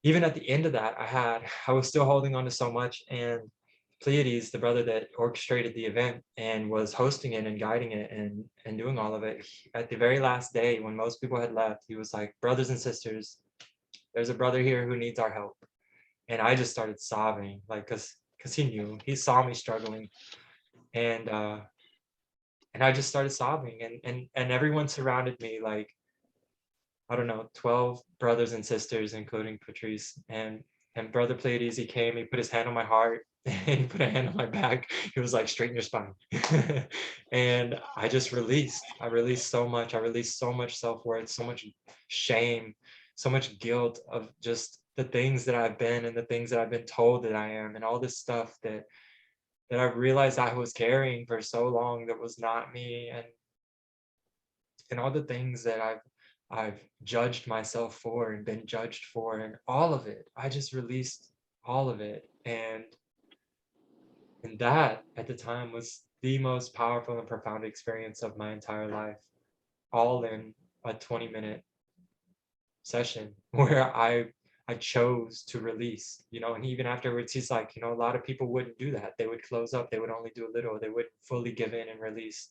even at the end of that, I was still holding on to so much. And Pleiades, the brother that orchestrated the event and was hosting it and guiding it and doing all of it, at the very last day when most people had left, he was like, brothers and sisters, there's a brother here who needs our help. And I just started sobbing, like, because he saw me struggling. And I just started sobbing, and everyone surrounded me, like, I don't know, 12 brothers and sisters, including Patrice. And Brother Pleiades, he came, he put his hand on my heart, and he put a hand on my back. He was like, straighten your spine. And I just released. I released so much. I released so much self-worth, so much shame, so much guilt of just the things that I've been and the things that I've been told that I am, and all this stuff that I realized I was carrying for so long that was not me, and all the things that I've judged myself for and been judged for, and all of it. I just released all of it. And that at the time was the most powerful and profound experience of my entire life, all in a 20-minute session where I chose to release, and even afterwards, he's like, a lot of people wouldn't do that. They would close up. They would only do a little. They would fully give in and release.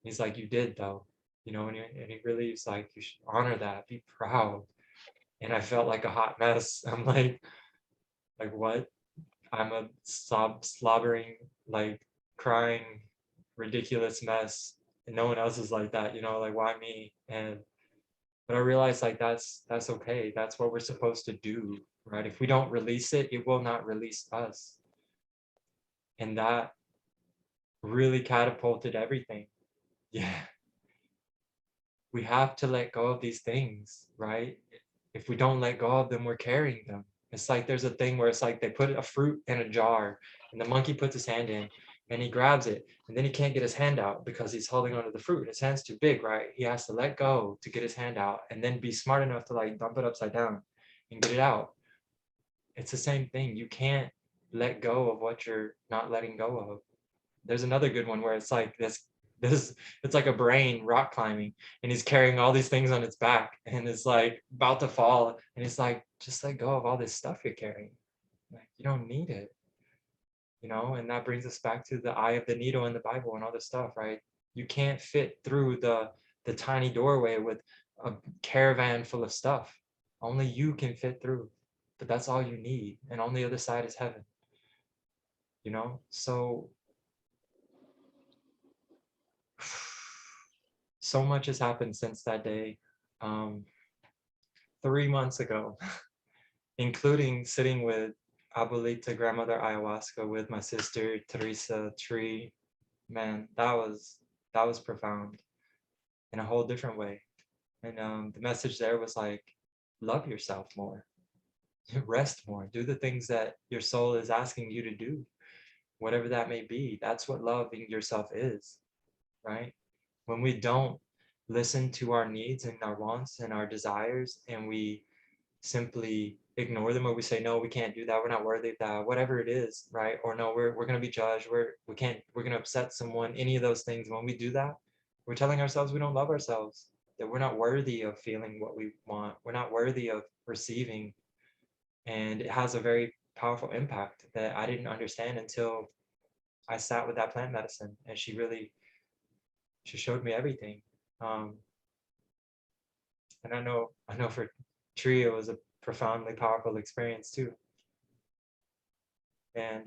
He's like, you did though. you know, and he really is like, you should honor that, be proud. And I felt like a hot mess. I'm like what? I'm a slobbering, like crying, ridiculous mess. And no one else is like that, you know, like why me? And but I realized like that's okay. That's what we're supposed to do, right? If we don't release it, it will not release us. And that really catapulted everything. Yeah. We have to let go of these things, right? If we don't let go of them, we're carrying them. It's like there's a thing where it's like they put a fruit in a jar and the monkey puts his hand in and he grabs it and then he can't get his hand out because he's holding onto the fruit. His hand's too big, right? He has to let go to get his hand out and then be smart enough to like dump it upside down and get it out. It's the same thing. You can't let go of what you're not letting go of. There's another good one where it's like this it's like a brain rock climbing and he's carrying all these things on its back and it's like about to fall and he's like, just let go of all this stuff you're carrying. Like you don't need it, you know. And that brings us back to the eye of the needle in the Bible and all this stuff, right? You can't fit through the tiny doorway with a caravan full of stuff. Only you can fit through, but that's all you need, and on the other side is heaven, you know. So so much has happened since that day. 3 months ago, including sitting with Abuelita Grandmother Ayahuasca with my sister Teresa Tree. Man, that was profound in a whole different way. And the message there was like, love yourself more, rest more, do the things that your soul is asking you to do, whatever that may be. That's what loving yourself is, right? When we don't listen to our needs and our wants and our desires and we simply ignore them, or we say no, we can't do that, we're not worthy of that, whatever it is, right? Or no, we're going to be judged, we're going to upset someone, any of those things. When we do that, we're telling ourselves we don't love ourselves, that we're not worthy of feeling what we want, we're not worthy of receiving. And it has a very powerful impact that I didn't understand until I sat with that plant medicine, and she showed me everything. And I know for Tree it was a profoundly powerful experience too. And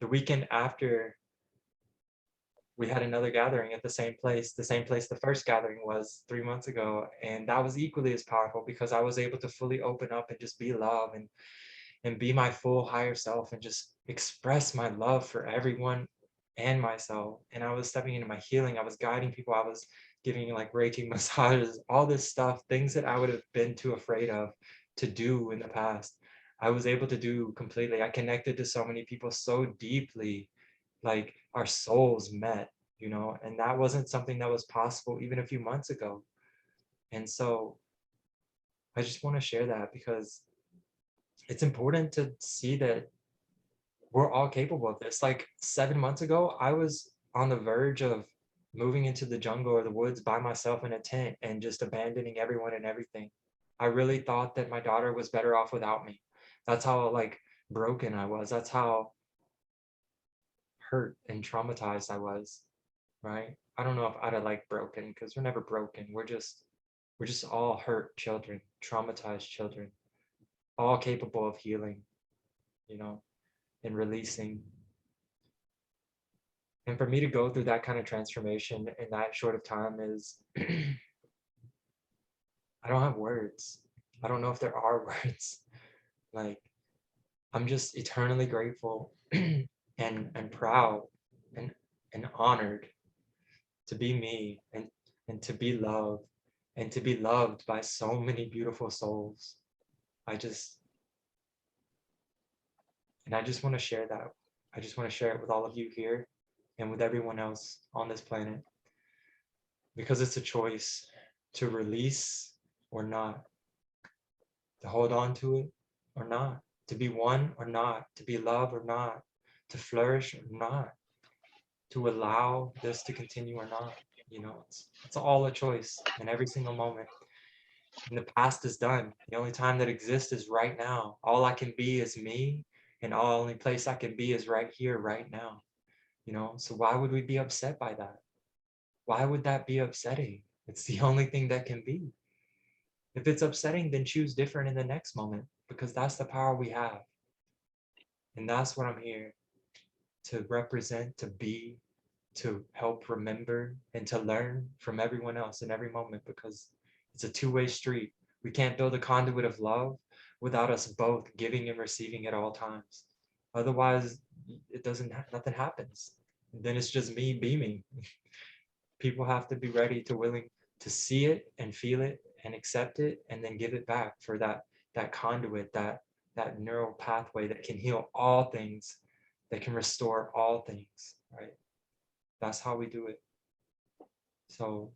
the weekend after, we had another gathering at the same place the first gathering was 3 months ago, and that was equally as powerful because I was able to fully open up and just be love and be my full higher self and just express my love for everyone and myself. And I was stepping into my healing. I was guiding people. I was giving like Reiki massages, all this stuff, things that I would have been too afraid of to do in the past. I was able to do completely. I connected to so many people so deeply, like our souls met, you know, and that wasn't something that was possible even a few months ago. And so I just want to share that because it's important to see that we're all capable of this. Like 7 months ago, I was on the verge of moving into the jungle or the woods by myself in a tent and just abandoning everyone and everything. I really thought that my daughter was better off without me. That's how like broken I was. That's how hurt and traumatized I was, right? I don't know if I'd have like broken, because we're never broken. We're just all hurt children, traumatized children, all capable of healing, you know, and releasing. And for me to go through that kind of transformation in that short of time is, I don't have words. I don't know if there are words. Like, I'm just eternally grateful and proud and honored to be me and to be loved and to be loved by so many beautiful souls. I just want to share that. I just want to share it with all of you here and with everyone else on this planet, because it's a choice to release or not, to hold on to it or not, to be one or not, to be love or not, to flourish or not, to allow this to continue or not. You know, it's all a choice in every single moment. And the past is done. The only time that exists is right now. All I can be is me, and the only place I can be is right here, right now. You know, so why would we be upset by that? Why would that be upsetting? It's the only thing that can be. If it's upsetting, then choose different in the next moment, because that's the power we have. And that's what I'm here to represent, to be, to help remember, and to learn from everyone else in every moment, because it's a two-way street. We can't build a conduit of love without us both giving and receiving at all times. Otherwise, nothing happens. Then it's just me beaming. People have to be ready to willing to see it and feel it and accept it, and then give it back for that conduit, that neural pathway that can heal all things, that can restore all things, right? That's how we do it. So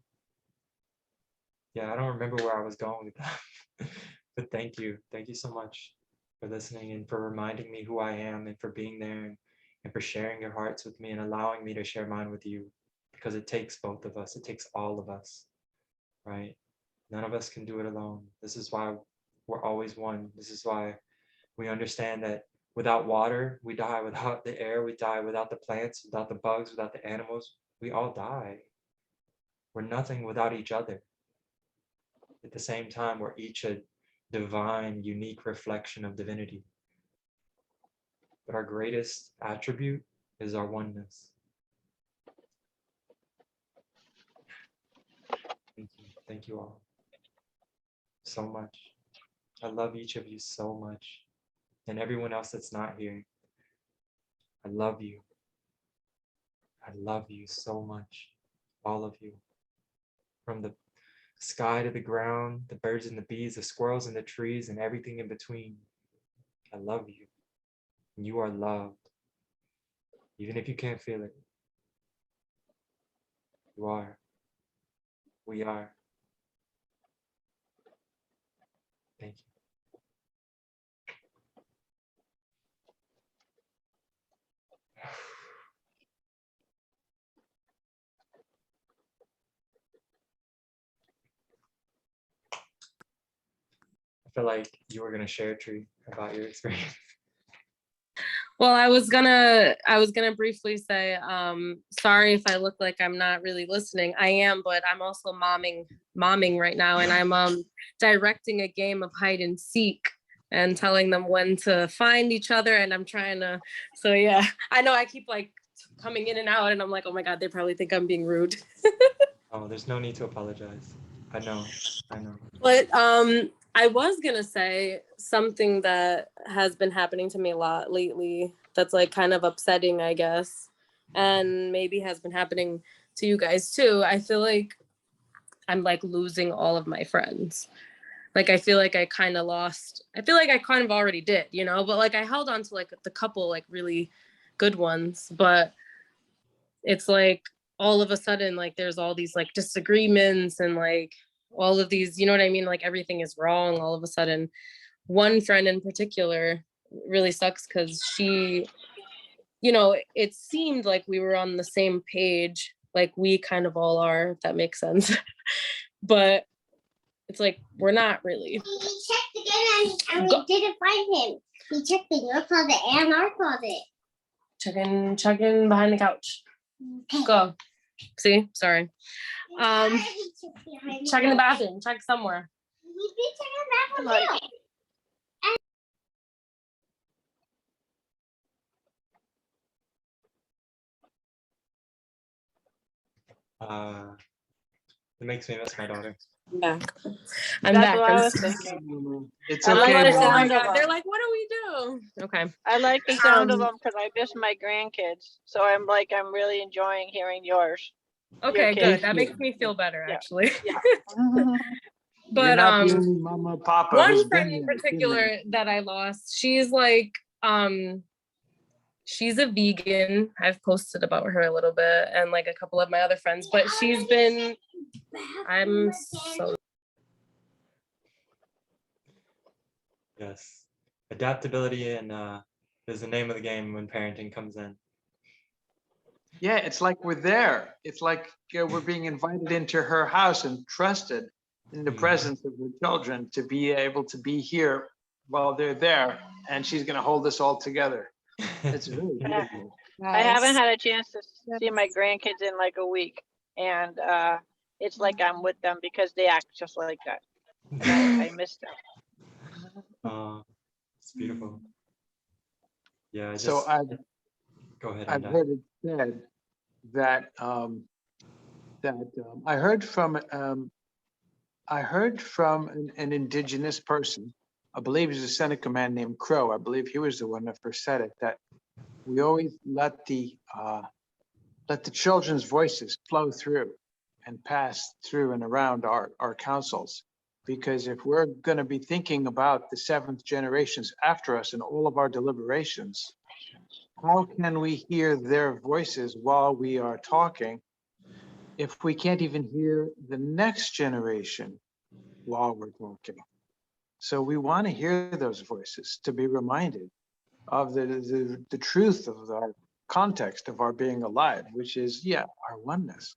yeah, I don't remember where I was going with that. But thank you so much for listening and for reminding me who I am, and for being there, and for sharing your hearts with me and allowing me to share mine with you, because it takes both of us, it takes all of us, right? None of us can do it alone. This is why we're always one. This is why we understand that without water, we die. Without the air, we die. Without the plants, without the bugs, without the animals, we all die. We're nothing without each other. At the same time, we're each a divine, unique reflection of divinity. But our greatest attribute is our oneness. Thank you. Thank you all so much. I love each of you so much. And everyone else that's not here, I love you. I love you so much. All of you. From the sky to the ground, the birds and the bees, the squirrels and the trees, and everything in between. I love you. And you are loved. Even if you can't feel it. You are. We are. Thank you. I feel like you were gonna share, Tree, about your experience. Well, I was gonna briefly say, sorry if I look like I'm not really listening. I am, but I'm also momming right now, and I'm directing a game of hide and seek and telling them when to find each other, and I'm trying to, so yeah, I know I keep like coming in and out, and I'm like, oh my God, they probably think I'm being rude. Oh, there's no need to apologize. I know. But I was gonna say something that has been happening to me a lot lately that's like kind of upsetting, I guess, and maybe has been happening to you guys too. I feel like I'm like losing all of my friends. Like I feel like I kind of already did, you know, but like I held on to like the couple like really good ones, but it's like all of a sudden like there's all these like disagreements and like all of these, you know what I mean, like everything is wrong all of a sudden. One friend in particular really sucks because she, you know, it seemed like we were on the same page, like we kind of all are, if that makes sense. But it's like we're not really. He checked again and we didn't find him. He checked in your closet and our closet. Checking behind the couch. Okay. Go. See, sorry. Check in the bathroom. Check somewhere. He did check in the bathroom too. It makes me miss my daughter. I'm back. I'm That's back. what I I'm was sorry. thinking. It's I like okay, the Oh my sound of God. They're them. like, what do we do? Okay. I like the sound of them because I miss my grandkids. So I'm really enjoying hearing yours. Okay, kids. good. That makes me feel better, Yeah. actually. Yeah. You're But not the only mama, papa who's one friend been in there. particular that I lost, she's like, she's a vegan. I've posted about her a little bit, and like a couple of my other friends, but she's been, I'm so. Yes. Adaptability and is the name of the game when parenting comes in. Yeah, it's like we're there. It's like we're being invited into her house and trusted in the presence of the children to be able to be here while they're there. And she's going to hold us all together. It's really beautiful. I haven't had a chance to see my grandkids in like a week. and it's like I'm with them because they act just like that. And I miss them. It's beautiful. Yeah, So go ahead. I've Enda. heard it said that I heard from an indigenous person. I believe he's a Seneca man named Crow. I believe he was the one that first said it. That we always let the children's voices flow through and pass through and around our councils. Because if we're going to be thinking about the seventh generations after us in all of our deliberations, how can we hear their voices while we are talking if we can't even hear the next generation while we're talking? So we want to hear those voices to be reminded of the truth of our context of our being alive, which is, our oneness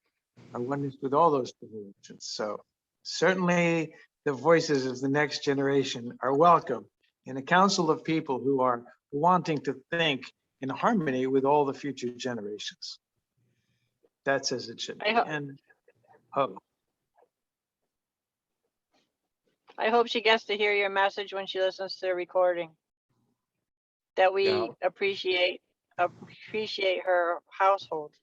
with all those generations. So certainly the voices of the next generation are welcome in a council of people who are wanting to think in harmony with all the future generations. That's as it should be. And I hope she gets to hear your message when she listens to the recording. That we appreciate her household.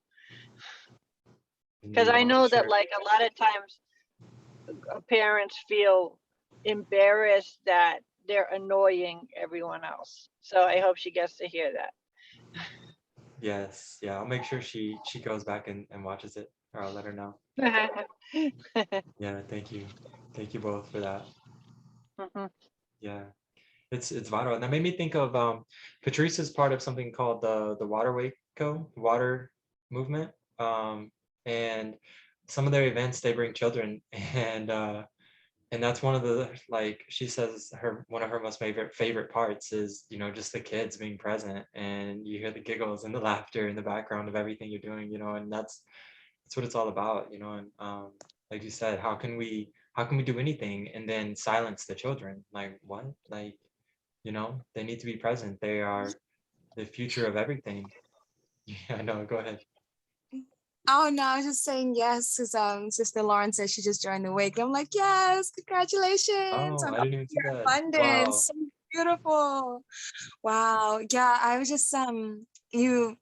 Because I know that like a lot of times parents feel embarrassed that they're annoying everyone else. So I hope she gets to hear that. Yes, yeah, I'll make sure she goes back and watches it, or I'll let her know. Yeah, thank you both for that. Yeah, it's vital, and that made me think of Patrice is part of something called the water movement, and some of their events they bring children, and that's one of the, like she says, one of her most favorite parts is, just the kids being present, and you hear the giggles and the laughter in the background of everything you're doing, and that's what it's all about, and like you said, how can we do anything and then silence the children? Like what? Like, they need to be present. They are the future of everything. Yeah, no, go ahead. Oh no, I was just saying yes, because Sister Lauren said she just joined the wake. I'm like, yes, congratulations. Oh, on I didn't even see your that. abundance. Wow. So beautiful. Wow. Yeah, I was just you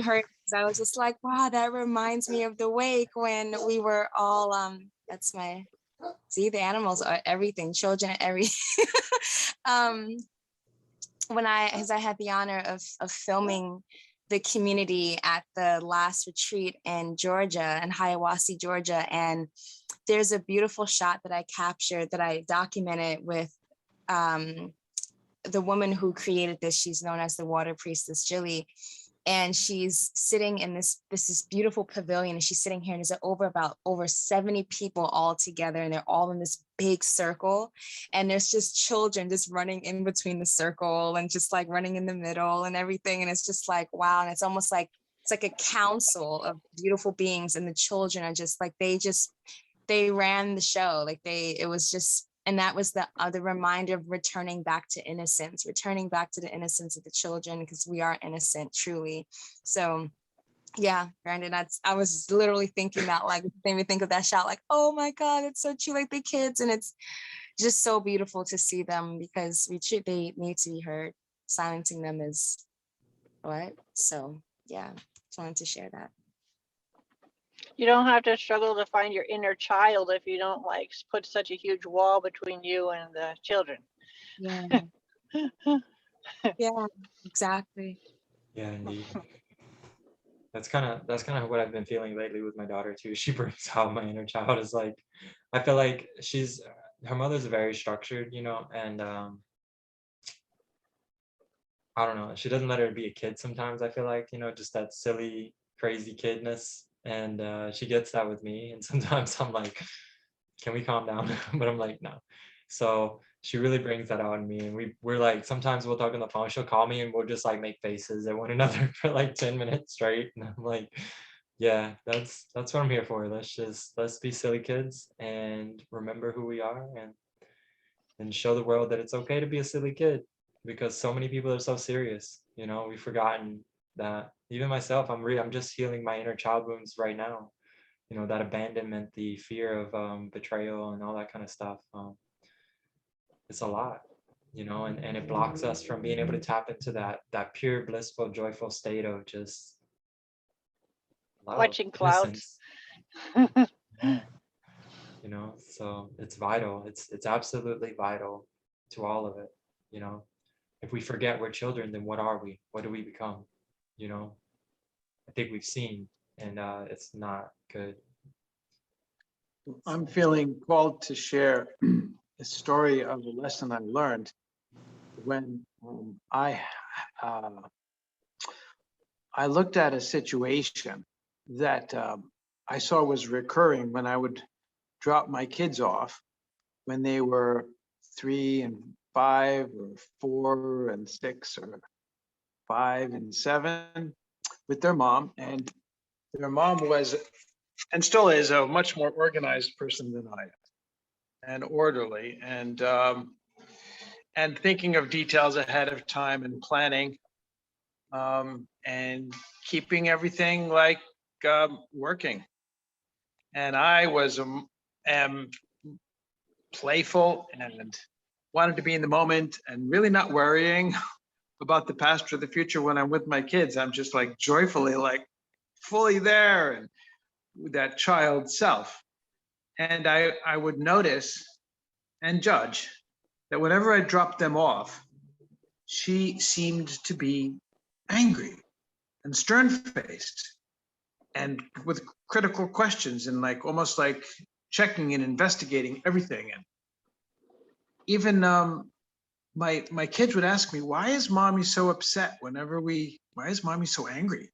heard, I was just like, wow, that reminds me of the wake when we were all that's my the animals are everything, children, because I had the honor of filming the community at the last retreat in Georgia, in Hiawassee, Georgia. And there's a beautiful shot that I captured, that I documented with the woman who created this. She's known as the water priestess, Jilly. And she's sitting in this beautiful pavilion, and she's sitting here, and there's over 70 people all together, and they're all in this big circle, and there's just children just running in between the circle and just like running in the middle and everything. And it's just like, wow. And it's almost like it's like a council of beautiful beings, and the children are just like, they ran the show. Like it was just, and that was the reminder of returning back to innocence, returning back to the innocence of the children, because we are innocent, truly. So yeah, Brandon, I was literally thinking that, like, it made me think of that shot, like, oh my God, it's so true, like the kids. And it's just so beautiful to see them, because they need to be heard. Silencing them is what? So yeah, just wanted to share that. You don't have to struggle to find your inner child if you don't like put such a huge wall between you and the children. Yeah. Yeah, exactly. Yeah, indeed. That's kind of what I've been feeling lately with my daughter too. She brings out my inner child. Is like, I feel like her mother's very structured, and I don't know, she doesn't let her be a kid sometimes. I feel like, just that silly, crazy kidness. And she gets that with me. And sometimes I'm like, can we calm down? But I'm like, no. So she really brings that out in me. And we're like, sometimes we'll talk on the phone, she'll call me and we'll just like make faces at one another for like 10 minutes straight. And I'm like, yeah, that's what I'm here for. Let's be silly kids and remember who we are, and show the world that it's okay to be a silly kid, because so many people are so serious. We've forgotten that, even myself, I'm just healing my inner child wounds right now. You know, that abandonment, the fear of betrayal and all that kind of stuff. It's a lot, you know, and it blocks us from being able to tap into that pure, blissful, joyful state of just love, Watching clouds. innocence. Yeah. You know, so it's vital. It's absolutely vital to all of it. You know, if we forget we're children, then what are we? What do we become? You know, I think we've seen, and it's not good. I'm feeling called to share a story of a lesson I learned when I looked at a situation that I saw was recurring when I would drop my kids off when they were 3 and 5 or 4 and 6 or 5 and 7 with their mom. And their mom was and still is a much more organized person than I am, and orderly, and thinking of details ahead of time and planning, and keeping everything like working. And I am playful and wanted to be in the moment and really not worrying about the past or the future when I'm with my kids. I'm just like joyfully, like fully there, and with that child self. And I would notice and judge that whenever I dropped them off, she seemed to be angry and stern-faced and with critical questions and like almost like checking and investigating everything. And even my kids would ask me, why is mommy so upset why is mommy so angry?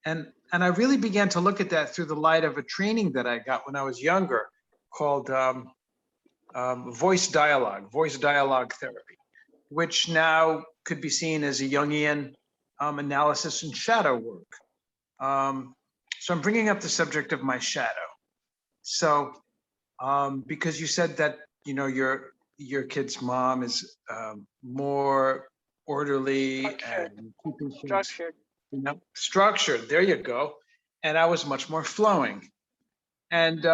And I really began to look at that through the light of a training that I got when I was younger called voice dialogue therapy, which now could be seen as a Jungian analysis and shadow work. So I'm bringing up the subject of my shadow. So because you said that, you know, your kid's mom is more orderly and keeping things, Structured. you know, structured. There you go. And I was much more flowing. And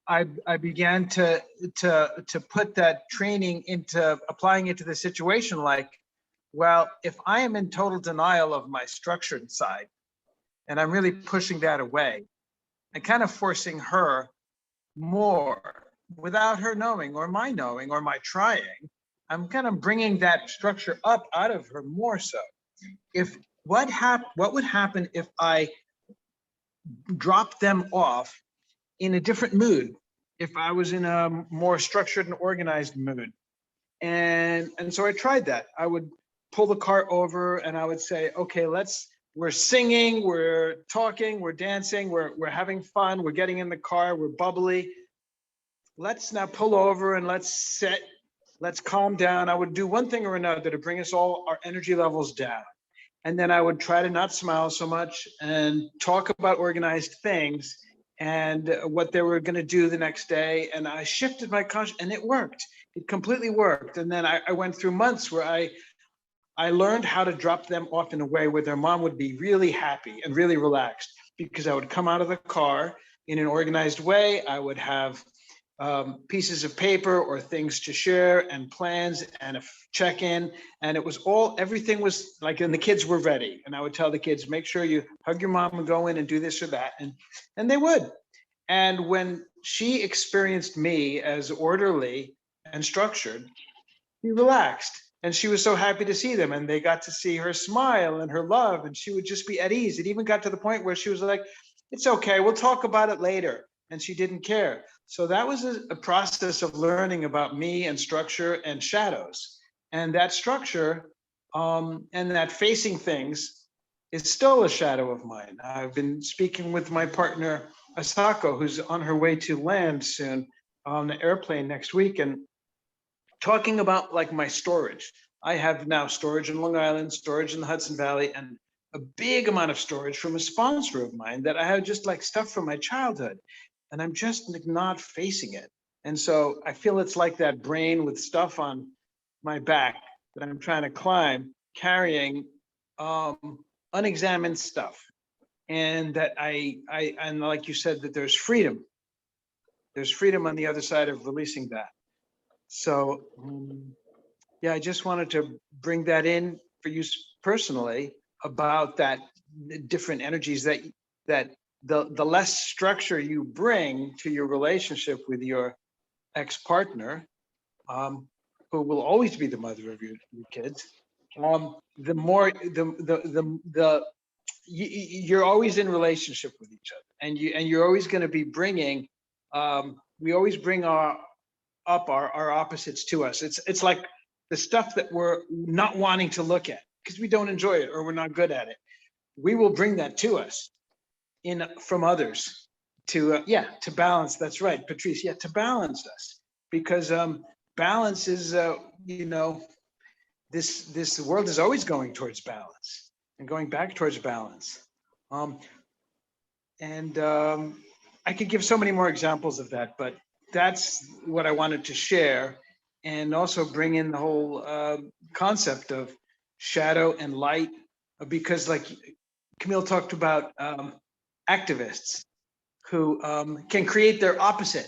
I began to put that training into applying it to the situation. Like, well, if I am in total denial of my structured side, and I'm really pushing that away, and kind of forcing her more without her knowing or my knowing or my trying, I'm kind of bringing that structure up out of her more so. If what would happen if I dropped them off in a different mood, if I was in a more structured and organized mood? And so I tried that. I would pull the cart over and I would say, okay, we're singing, we're talking, we're dancing, we're having fun, we're getting in the car, we're bubbly. Let's now pull over and let's sit, let's calm down. I would do one thing or another to bring us all, our energy levels down. And then I would try to not smile so much and talk about organized things and what they were going to do the next day. And I shifted my conscious, and it worked. It completely worked. And then I went through months where I learned how to drop them off in a way where their mom would be really happy and really relaxed, because I would come out of the car in an organized way. I would have pieces of paper or things to share and plans and a check-in. And it was everything was like, and the kids were ready. And I would tell the kids, make sure you hug your mom and go in and do this or that. And they would. And when she experienced me as orderly and structured, she relaxed. And she was so happy to see them, and they got to see her smile and her love, and she would just be at ease. It even got to the point where she was like, it's okay, we'll talk about it later. And she didn't care. So that was a process of learning about me and structure and shadows. And that structure and that facing things is still a shadow of mine. I've been speaking with my partner, Asako, who's on her way to land soon on the airplane next week, and talking about like my storage. I have now storage in Long Island, storage in the Hudson Valley, and a big amount of storage from a sponsor of mine that I have just like stuff from my childhood. And I'm just like not facing it. And so I feel it's like that brain with stuff on my back that I'm trying to climb, carrying unexamined stuff. And that and like you said, that there's freedom. There's freedom on the other side of releasing that. So yeah, I just wanted to bring that in for you personally about that, the different energies that the less structure you bring to your relationship with your ex-partner, who will always be the mother of your kids, the more you're always in relationship with each other, and you're always going to be bringing. We always bring our opposites to us. It's like the stuff that we're not wanting to look at because we don't enjoy it or we're not good at it. We will bring that to us from others to to balance. That's right, Patrice. Yeah, to balance us, because balance is this world is always going towards balance and going back towards balance. I could give so many more examples of that, but that's what I wanted to share, and also bring in the whole concept of shadow and light, because like Camille talked about activists who can create their opposite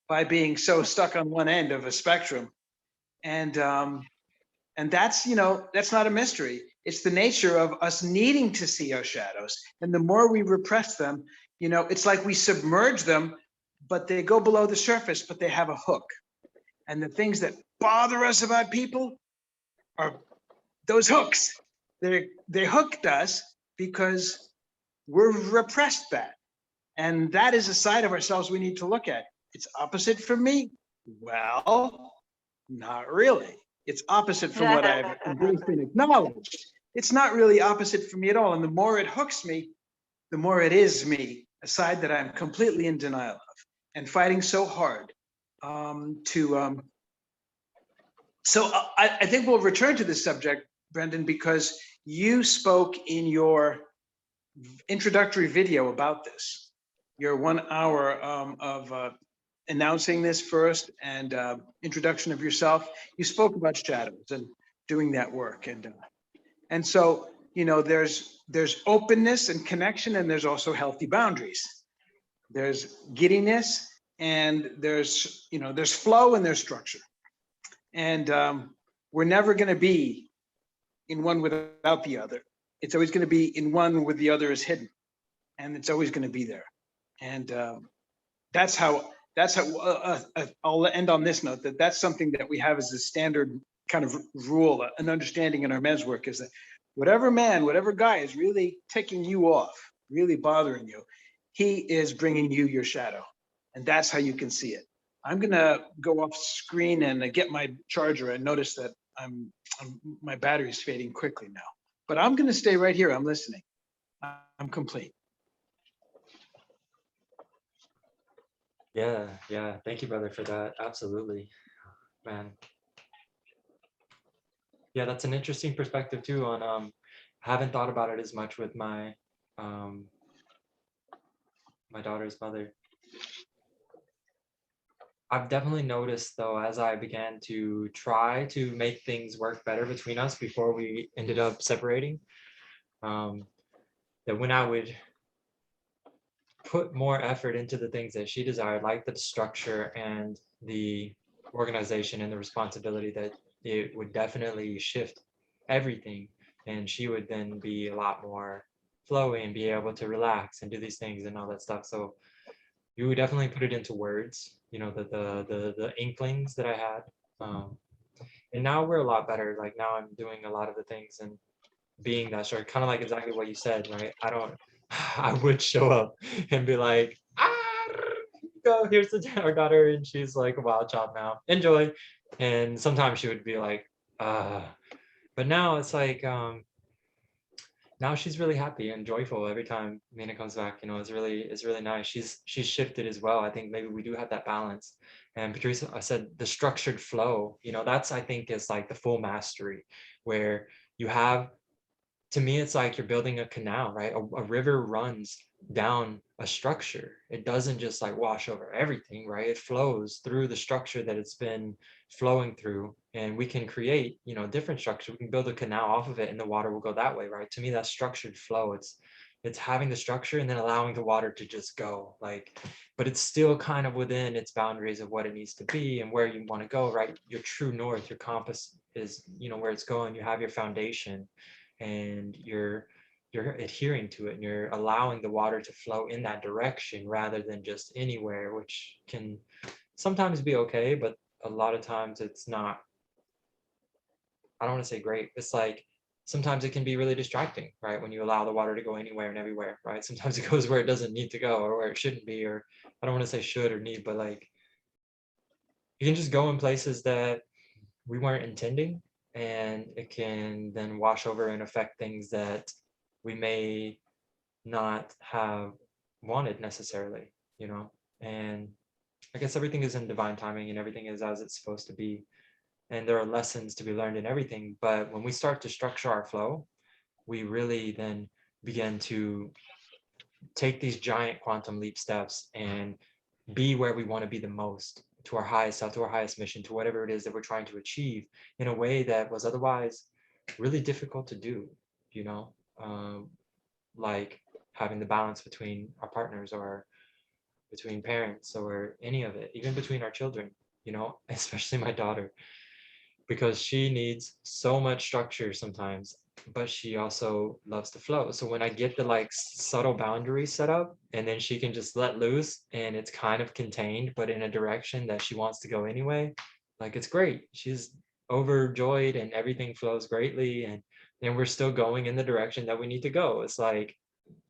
by being so stuck on one end of a spectrum. And that's, that's not a mystery. It's the nature of us needing to see our shadows. And the more we repress them, it's like we submerge them, but they go below the surface, but they have a hook. And the things that bother us about people are those hooks. They hooked us because we're repressed that. And that is a side of ourselves we need to look at. It's opposite from me? Well, not really. It's opposite from what I've embraced and acknowledged. It's not really opposite from me at all. And the more it hooks me, the more it is me, a side that I'm completely in denial of and fighting so hard So I think we'll return to this subject, Brendan, because you spoke in your introductory video about this, your 1 hour of announcing this first and introduction of yourself. You spoke about shadows and doing that work. And so, there's openness and connection, and there's also healthy boundaries. There's giddiness, and there's flow, and there's structure. And we're never going to be in one without the other. It's always going to be in one where the other is hidden, and it's always going to be there. And that's how I'll end on this note, that's something that we have as a standard kind of rule, an understanding in our men's work, is that whatever man, whatever guy is really ticking you off, really bothering you, he is bringing you your shadow. And that's how you can see it. I'm gonna go off screen and get my charger and notice that my battery's fading quickly now. But I'm gonna stay right here. I'm listening. I'm complete. Yeah. Thank you, brother, for that. Absolutely, man. Yeah, that's an interesting perspective too. On I haven't thought about it as much with my my daughter's mother. I've definitely noticed, though, as I began to try to make things work better between us before we ended up separating, that when I would put more effort into the things that she desired, like the structure and the organization and the responsibility, that it would definitely shift everything. And she would then be a lot more flowy and be able to relax and do these things and all that stuff. So you would definitely put it into words, the inklings that I had. And now we're a lot better. Like now I'm doing a lot of the things and being that sort, kind of like exactly what you said, right? I would show up and be like, go, here's our daughter, and she's like a wild child now, enjoy. And sometimes she would be like, but now it's like, now she's really happy and joyful every time Mina comes back. It's really nice. She's shifted as well. I think maybe we do have that balance. And Patrice, I said the structured flow, that's, I think, is like the full mastery, where you have, to me, it's like you're building a canal, right? A river runs down a structure. It doesn't just like wash over everything, right? It flows through the structure that it's been flowing through, and we can create, you know, different structure. We can build a canal off of it and the water will go that way, right? To me, that's structured flow. It's having the structure and then allowing the water to just go, like, but it's still kind of within its boundaries of what it needs to be and where you want to go, right? Your true north, your compass is, you know, where it's going. You have your foundation and you're adhering to it, and you're allowing the water to flow in that direction rather than just anywhere, which can sometimes be okay, but a lot of times it's not. I don't want to say great. It's like sometimes it can be really distracting, right? When you allow the water to go anywhere and everywhere, right? Sometimes it goes where it doesn't need to go or where it shouldn't be, or I don't want to say should or need, but like you can just go in places that we weren't intending, and it can then wash over and affect things that we may not have wanted necessarily, you know. And I guess everything is in divine timing and everything is as it's supposed to be, and there are lessons to be learned in everything. But when we start to structure our flow, we really then begin to take these giant quantum leap steps and be where we want to be the most, to our highest self, to our highest mission, to whatever it is that we're trying to achieve, in a way that was otherwise really difficult to do, you know. Like having the balance between our partners or between parents or any of it, even between our children, you know, especially my daughter, because she needs so much structure sometimes, but she also loves to flow. So when I get the like subtle boundaries set up and then she can just let loose and it's kind of contained, but in a direction that she wants to go anyway, like it's great. She's overjoyed and everything flows greatly. And then we're still going in the direction that we need to go. It's like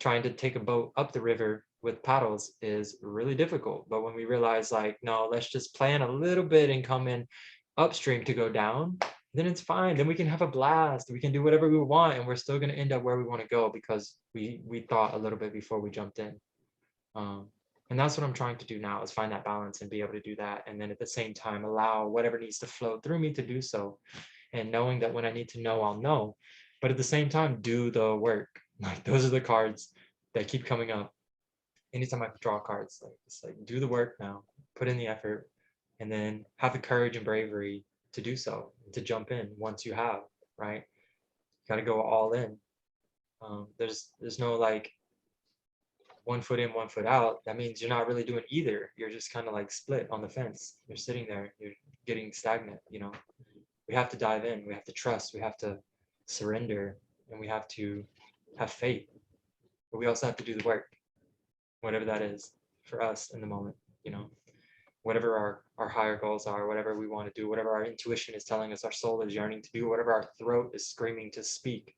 trying to take a boat up the river with paddles is really difficult. But when we realize like, no, let's just plan a little bit and come in upstream to go down, then it's fine. Then we can have a blast. We can do whatever we want, and we're still going to end up where we want to go because we thought a little bit before we jumped in. And that's what I'm trying to do now, is find that balance and be able to do that, and then at the same time allow whatever needs to flow through me to do so, and knowing that when I need to know, I'll know, but at the same time do the work. Like those are the cards that keep coming up anytime I draw cards. Like it's like, do the work now, put in the effort, and then have the courage and bravery to do so, to jump in once you have, right? Got to go all in. There's no like 1 foot in, 1 foot out. That means you're not really doing either. You're just kind of like split on the fence. You're sitting there, you're getting stagnant, you know. We have to dive in, we have to trust, we have to surrender, and we have to have faith. But we also have to do the work, whatever that is for us in the moment, you know. Whatever our higher goals are, whatever we want to do, whatever our intuition is telling us, our soul is yearning to do, whatever our throat is screaming to speak,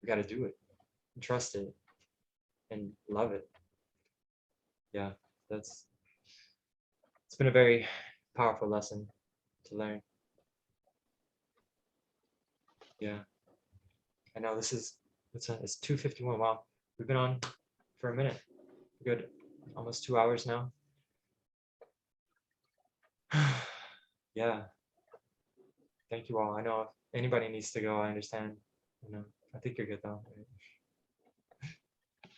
we got to do it and trust it and love it. Yeah, it's been a very powerful lesson to learn. Yeah, I know this is, it's 2:51. Wow, we've been on for a minute. Good, almost 2 hours now. Yeah, thank you all. I know if anybody needs to go, I understand. You know, I think you're good though.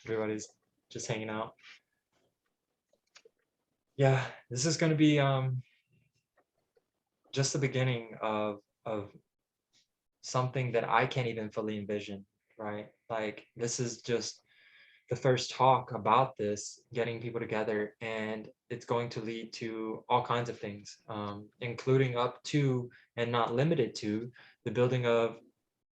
Everybody's just hanging out. Yeah, this is going to be just the beginning of something that I can't even fully envision, right? Like this is just the first talk about this, getting people together, and it's going to lead to all kinds of things, including up to and not limited to the building of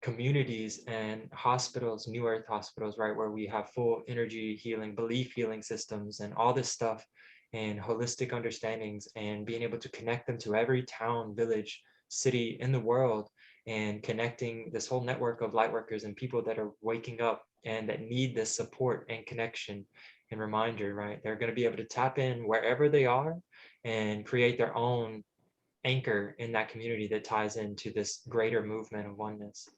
communities and hospitals, new earth hospitals, right, where we have full energy healing, belief healing systems and all this stuff, and holistic understandings, and being able to connect them to every town, village, city in the world, and connecting this whole network of light workers and people that are waking up and that need this support and connection and reminder, right? They're going to be able to tap in wherever they are and create their own anchor in that community that ties into this greater movement of oneness.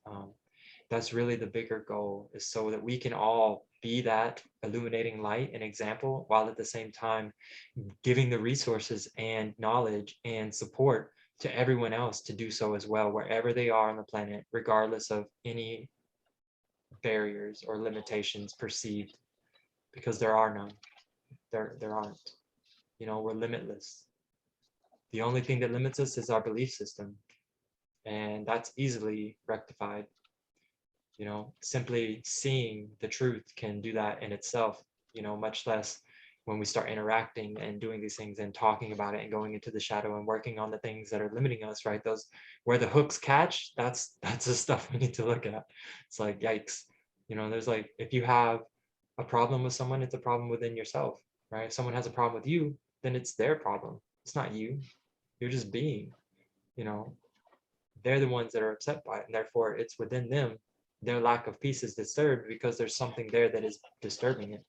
That's really the bigger goal, is so that we can all be that illuminating light and example, while at the same time giving the resources and knowledge and support to everyone else to do so as well, wherever they are on the planet, regardless of any barriers or limitations perceived, because there are none. There aren't. You know, we're limitless. The only thing that limits us is our belief system, and that's easily rectified. You know, simply seeing the truth can do that in itself, you know, much less when we start interacting and doing these things and talking about it and going into the shadow and working on the things that are limiting us, right? Those where the hooks catch, that's the stuff we need to look at. It's like, yikes. You know, there's like, if you have a problem with someone, it's a problem within yourself, right? If someone has a problem with you, then it's their problem. It's not you. You're just being, you know, they're the ones that are upset by it. And therefore it's within them. Their lack of peace is disturbed because there's something there that is disturbing it.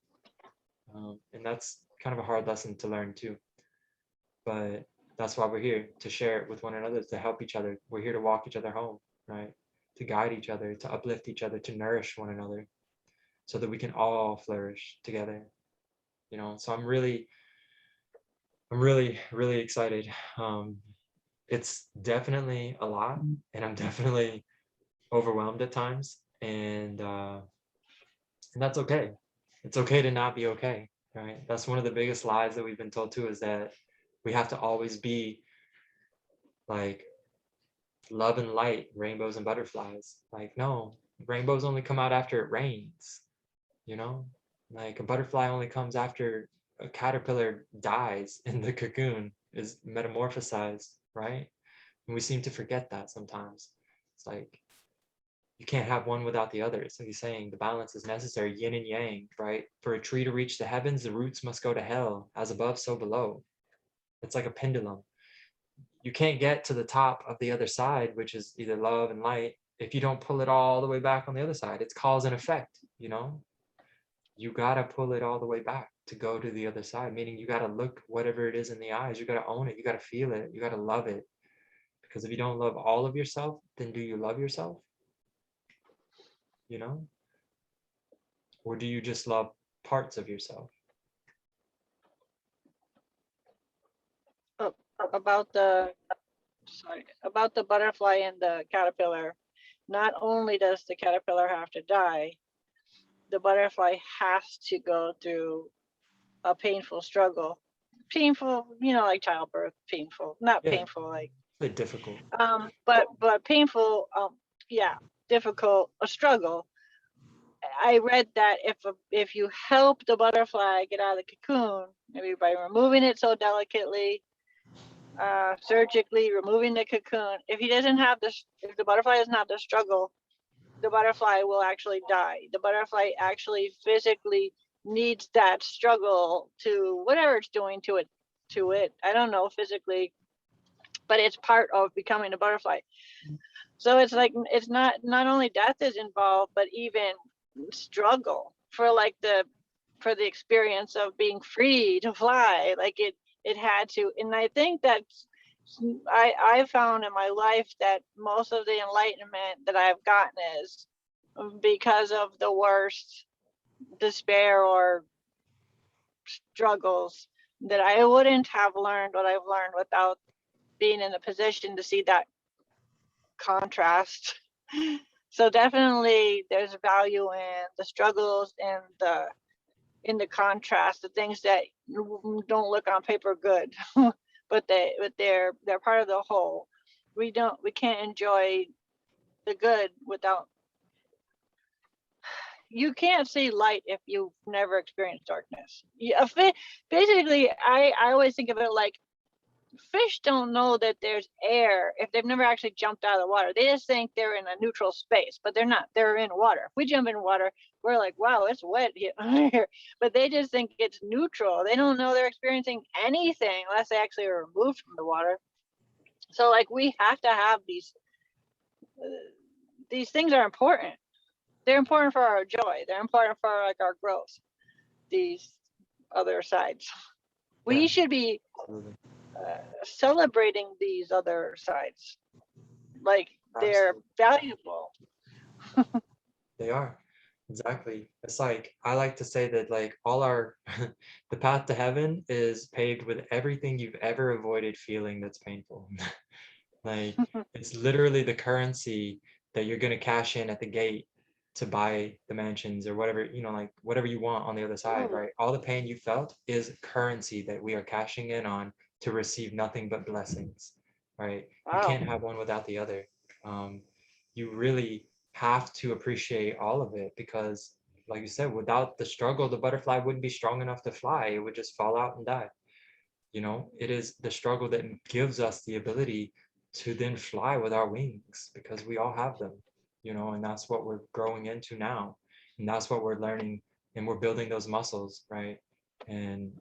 And that's kind of a hard lesson to learn too. But that's why we're here, to share it with one another, to help each other. We're here to walk each other home, right? To guide each other, to uplift each other, to nourish one another so that we can all flourish together. You know, so I'm really, really excited. It's definitely a lot, and I'm definitely overwhelmed at times, and that's okay. It's okay to not be okay, right? That's one of the biggest lies that we've been told too, is that we have to always be like love and light, rainbows and butterflies. Like, no, rainbows only come out after it rains, you know? Like a butterfly only comes after a caterpillar dies in the cocoon, is metamorphosized, right? And we seem to forget that sometimes. It's like, you can't have one without the other. So he's saying the balance is necessary, yin and yang, right? For a tree to reach the heavens, the roots must go to hell, as above, so below. It's like a pendulum. You can't get to the top of the other side, which is either love and light, if you don't pull it all the way back on the other side. It's cause and effect, you know? You gotta pull it all the way back to go to the other side, meaning you gotta look whatever it is in the eyes, you gotta own it, you gotta feel it, you gotta love it. Because if you don't love all of yourself, then do you love yourself? You know? Or do you just love parts of yourself? About the butterfly and the caterpillar. Not only does the caterpillar have to die, the butterfly has to go through a painful struggle. Painful, you know, like childbirth, painful. Not Yeah. painful, like It's difficult. but painful, yeah, difficult, a struggle. I read that if you help the butterfly get out of the cocoon, maybe by removing it so delicately, surgically removing the cocoon, if the butterfly doesn't have the struggle, the butterfly will actually die. The butterfly actually physically needs that struggle to whatever it's doing to it. I don't know physically, but it's part of becoming a butterfly. So it's like, it's not only death is involved, but even struggle for the experience of being free to fly. Like it had to. And I think that I found in my life that most of the enlightenment that I've gotten is because of the worst despair or struggles, that I wouldn't have learned what I've learned without being in a position to see that contrast. So definitely there's value in the struggles and the contrast, the things that don't look on paper good, but they're part of the whole. We can't enjoy the good without, you can't see light if you've never experienced darkness. Yeah, basically, I always think of it like fish don't know that there's air if they've never actually jumped out of the water. They just think they're in a neutral space, but they're not. They're in water. If we jump in water, we're like, wow, it's wet here. But they just think it's neutral. They don't know they're experiencing anything unless they actually are removed from the water. So like we have to have these things are important. They're important for our joy. They're important for like our growth. These other sides. We Yeah. should be Absolutely. celebrating these other sides, like they're Absolutely. valuable. They are. Exactly. It's like, I like to say that like all our the path to heaven is paved with everything you've ever avoided feeling that's painful. Like it's literally the currency that you're going to cash in at the gate to buy the mansions or whatever, like whatever you want on the other side, right? All the pain you felt is currency that we are cashing in on to receive nothing but blessings, right? You Wow. can't have one without the other. You really have to appreciate all of it, because like you said, without the struggle, the butterfly wouldn't be strong enough to fly. It would just fall out and die. It is the struggle that gives us the ability to then fly with our wings, because we all have them, and that's what we're growing into now. And that's what we're learning, and we're building those muscles, right? And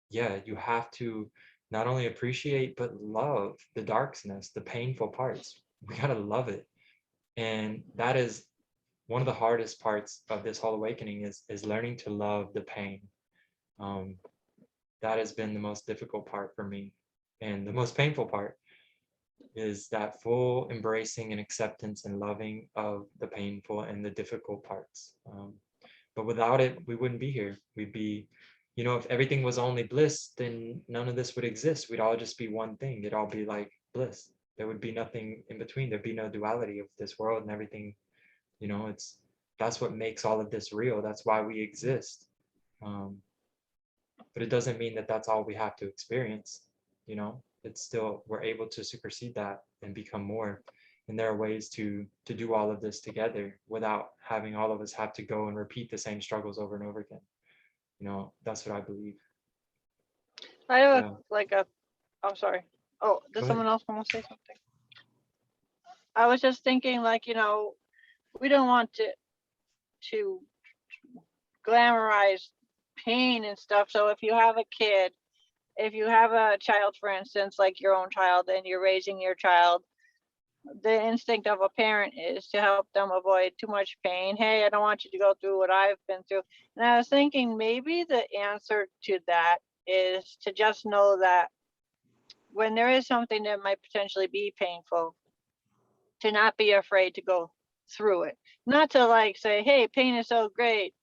yeah, you have to not only appreciate, but love the darkness, the painful parts. We got to love it. And that is one of the hardest parts of this whole awakening, is learning to love the pain. That has been the most difficult part for me. And the most painful part is that full embracing and acceptance and loving of the painful and the difficult parts. But without it, we wouldn't be here. We'd be, if everything was only bliss, then none of this would exist. We'd all just be one thing. It'd all be like bliss. There would be nothing in between. There'd be no duality of this world and everything. That's what makes all of this real. That's why we exist. But it doesn't mean that that's all we have to experience. It's still, we're able to supersede that and become more. And there are ways to do all of this together without having all of us have to go and repeat the same struggles over and over again. That's what I believe. I have Yeah. I'm sorry. Oh, does Go someone ahead. else want to say something? I was just thinking, we don't want to glamorize pain and stuff. So if you have a kid, if you have a child, for instance, like your own child, and you're raising your child, the instinct of a parent is to help them avoid too much pain. Hey, I don't want you to go through what I've been through. And I was thinking maybe the answer to that is to just know that when there is something that might potentially be painful, to not be afraid to go through it. Not to say, hey, pain is so great.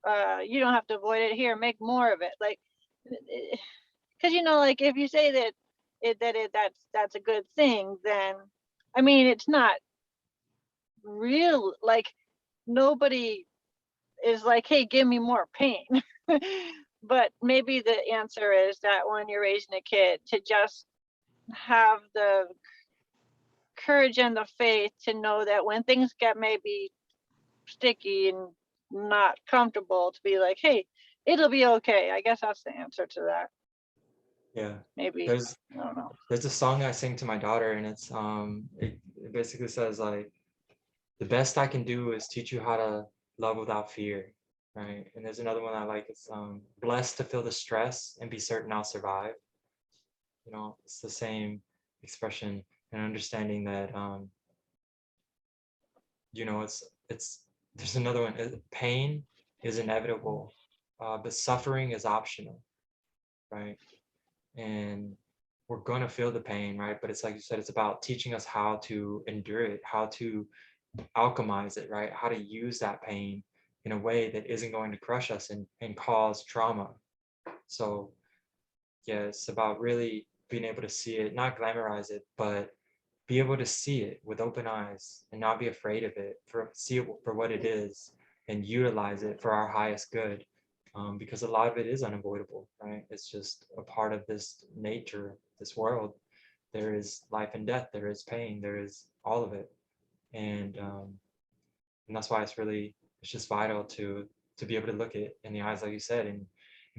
You don't have to avoid it. Here, make more of it. Because if you say that's a good thing, then I mean it's not real. Nobody is like, hey, give me more pain. But maybe the answer is that when you're raising a kid, to just have the courage and the faith to know that when things get maybe sticky and not comfortable, to be like, hey, it'll be okay. I guess that's the answer to that. Yeah. Maybe. There's I don't know. a song I sing to my daughter, and it's it basically says like, the best I can do is teach you how to love without fear, right? And there's another one I like. It's blessed to feel the stress and be certain I'll survive. It's the same expression, and understanding that it's there's another one. Pain is inevitable, but suffering is optional, right? And we're gonna feel the pain, right? But it's like you said, it's about teaching us how to endure it, how to alchemize it, right? How to use that pain in a way that isn't going to crush us and cause trauma. So yeah, it's about really being able to see it, not glamorize it, but be able to see it with open eyes and not be afraid of it, see it for what it is, and utilize it for our highest good. Because a lot of it is unavoidable, right? It's just a part of this nature, this world. There is life and death, there is pain, there is all of it. And that's why it's just vital to be able to look it in the eyes, like you said, and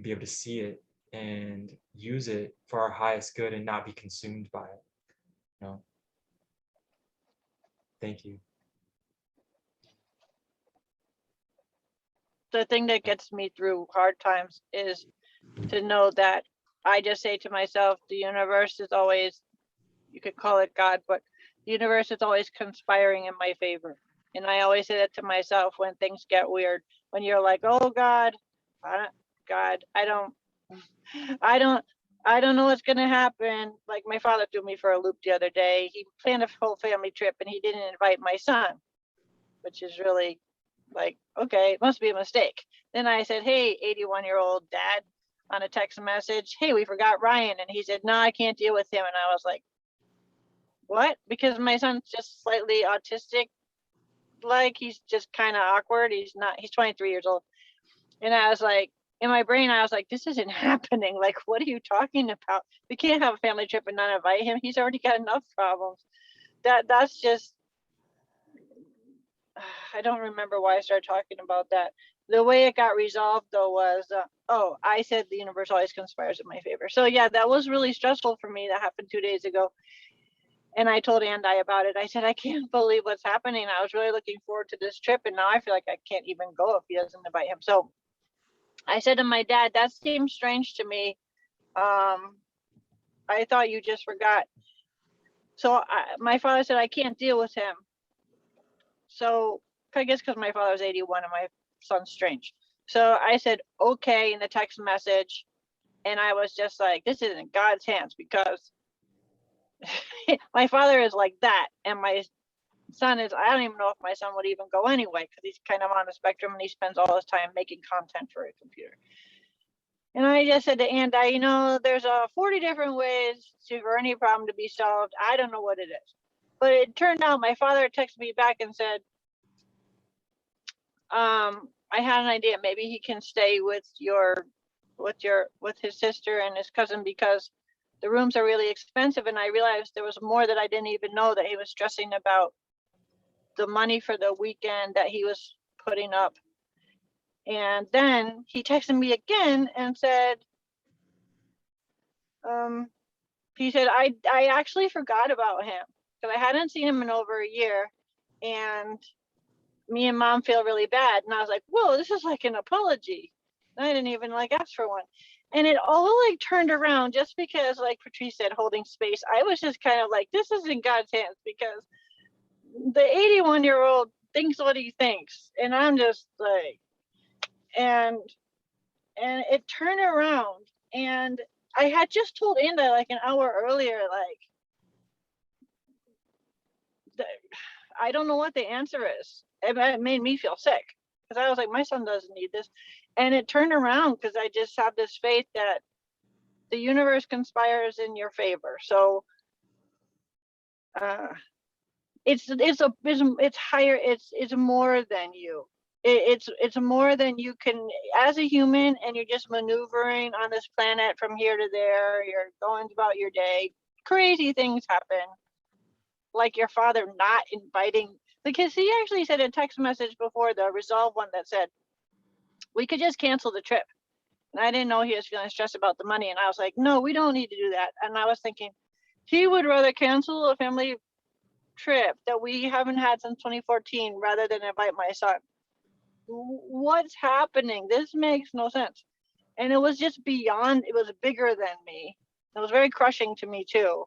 be able to see it and use it for our highest good and not be consumed by it. Thank you. The thing that gets me through hard times is to know that I just say to myself, the universe is always, you could call it God, but the universe is always conspiring in my favor. And I always say that to myself when things get weird, when you're like, oh God, I don't know what's gonna happen. Like my father threw me for a loop the other day. He planned a whole family trip and he didn't invite my son, which is really like, okay, it must be a mistake. Then I said, hey, 81-year-old dad, on a text message, hey, we forgot Ryan. And he said, no, I can't deal with him. And I was like, what? Because my son's just slightly autistic. like he's just kind of awkward. He's 23 years old. And I was like, in my brain, I was like, this isn't happening. Like, what are you talking about? We can't have a family trip and not invite him. He's already got enough problems. That's just, I don't remember why I started talking about that. The way it got resolved though was, I said the universe always conspires in my favor. So yeah, that was really stressful for me. That happened 2 days ago. And I told Andy about it. I said, I can't believe what's happening. I was really looking forward to this trip. And now I feel like I can't even go if he doesn't invite him. So I said to my dad, that seems strange to me. I thought you just forgot. So my father said, I can't deal with him. So I guess because my father's 81 and my son's strange. So I said, okay, in the text message. And I was just like, this is in God's hands, because my father is like that. And my son is, I don't even know if my son would even go anyway, because he's kind of on the spectrum and he spends all his time making content for a computer. And I just said to Andy, there's 40 different ways for any problem to be solved. I don't know what it is. But it turned out my father texted me back and said, I had an idea. Maybe he can stay with his sister and his cousin, because the rooms are really expensive. And I realized there was more that I didn't even know, that he was stressing about the money for the weekend that he was putting up. And then he texted me again and said, he said, I actually forgot about him, because I hadn't seen him in over a year. And me and mom feel really bad. And I was like, whoa, this is like an apology. And I didn't even ask for one. And it all turned around just because, like Patrice said, holding space. I was just kind of like, this is in God's hands, because the 81-year-old thinks what he thinks. And I'm just like, and it turned around. And I had just told Andy an hour earlier, I don't know what the answer is. It made me feel sick, because I was like, my son doesn't need this. And it turned around because I just have this faith that the universe conspires in your favor. So it's higher. It's more than you. It's more than you can as a human, and you're just maneuvering on this planet from here to there. You're going about your day. Crazy things happen, like your father not inviting, because he actually said a text message before the resolve one that said we could just cancel the trip. And I didn't know he was feeling stressed about the money. And I was like, no, we don't need to do that. And I was thinking he would rather cancel a family trip that we haven't had since 2014 rather than invite my son. What's happening? This makes no sense. And it was just beyond, it was bigger than me. It was very crushing to me too.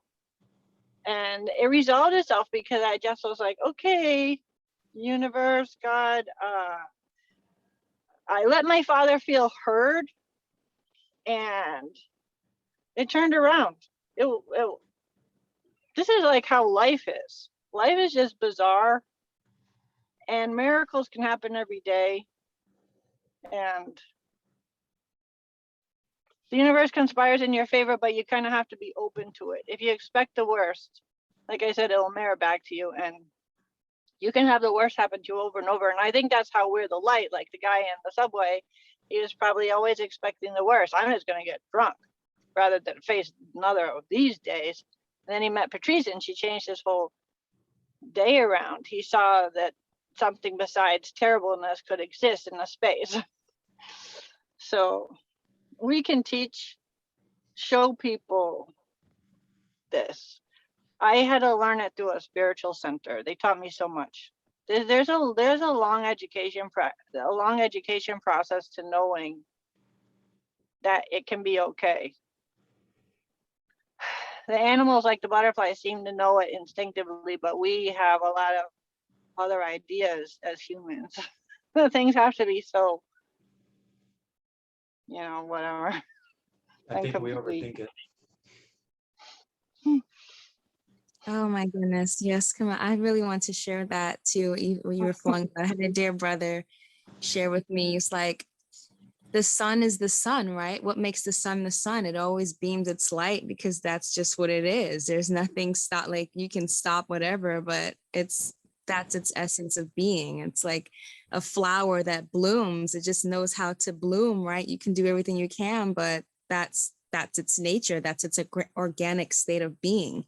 And it resolved itself because I just was like, okay, universe, God, I let my father feel heard, and it turned around. This is how life is. Life is just bizarre, and miracles can happen every day. And the universe conspires in your favor, but you kind of have to be open to it. If you expect the worst, like I said, it'll mirror back to you, and you can have the worst happen to you over and over. And I think that's how we're the light. Like the guy in the subway, he was probably always expecting the worst. I'm just going to get drunk rather than face another of these days. And then he met Patrice, and she changed his whole day around. He saw that something besides terribleness could exist in a space. So we can show people this. I had to learn it through a spiritual center. They taught me so much. There's a long education process to knowing that it can be okay. The animals, like the butterflies, seem to know it instinctively, but we have a lot of other ideas as humans. Things have to be so, whatever. I think we overthink it. Oh my goodness. Yes, come on. I really want to share that too. When you were flowing, I had a dear brother share with me. It's like the sun is the sun, right? What makes the sun the sun? It always beams its light because that's just what it is. There's nothing you can stop whatever, but it's that's its essence of being. It's like a flower that blooms. It just knows how to bloom, right? You can do everything you can, but that's its nature. That's its organic state of being.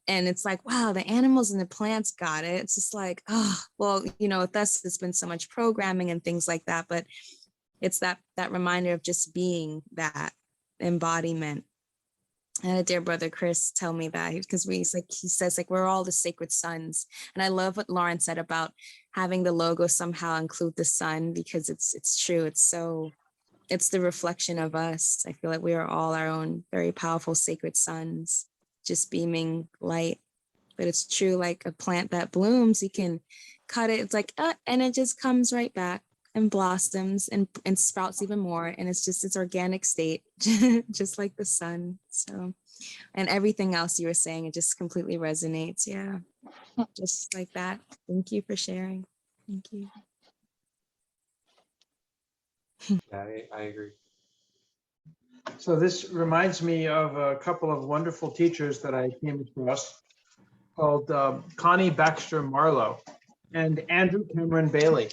And it's like, wow, the animals and the plants got it. It's just like, oh, well, you know, with us, it's been so much programming and things like that, but it's that reminder of just being that embodiment. I had a dear brother, Chris, tell me that because he says like, we're all the sacred sons. And I love what Lauren said about having the logo somehow include the sun, because it's true. It's the reflection of us. I feel like we are all our own very powerful sacred sons, just beaming light. But it's true, like a plant that blooms, you can cut it, it's like, and it just comes right back and blossoms and sprouts even more. And it's just its organic state, just like the sun. So, and everything else you were saying, it just completely resonates. Yeah, just like that. Thank you for sharing. Thank you. Yeah, I agree. So this reminds me of a couple of wonderful teachers that I came across called Connie Baxter Marlowe and Andrew Cameron Bailey.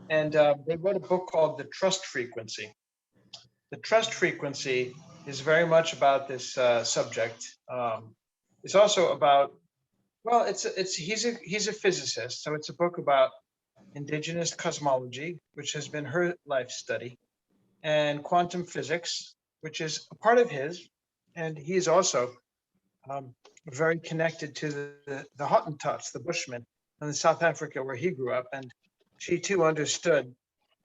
And they wrote a book called The Trust Frequency. The trust frequency is very much about this subject. It's also about, well, he's a physicist, so it's a book about indigenous cosmology, which has been her life study, and quantum physics, which is a part of his, and he is also very connected to the Hottentots, the Bushmen, in South Africa where he grew up, and she too understood,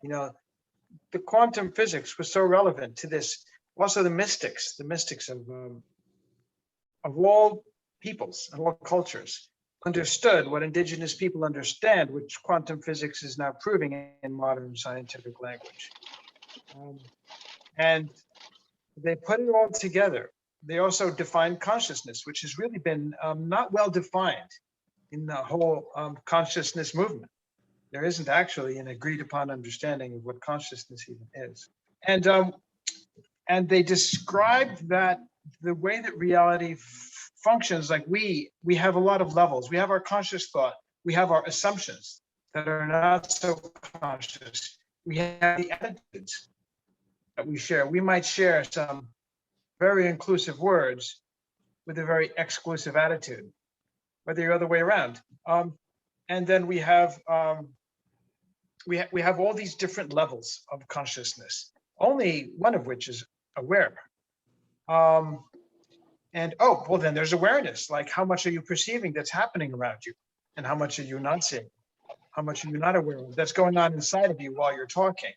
you know, the quantum physics was so relevant to this. Also, the mystics of all peoples and all cultures understood what indigenous people understand, which quantum physics is now proving in modern scientific language. And they put it all together. They also defined consciousness, which has really been not well defined in the whole consciousness movement. There isn't actually an agreed upon understanding of what consciousness even is. And they described that the way that reality functions, like we have a lot of levels. We have our conscious thought. We have our assumptions that are not so conscious. We have the attitudes that we share. We might share some very inclusive words with a very exclusive attitude, or the other way around. And then we have all these different levels of consciousness, only one of which is aware. And well, then there's awareness, like how much are you perceiving that's happening around you, and how much are you not seeing? How much are you not aware of that's going on inside of you while you're talking,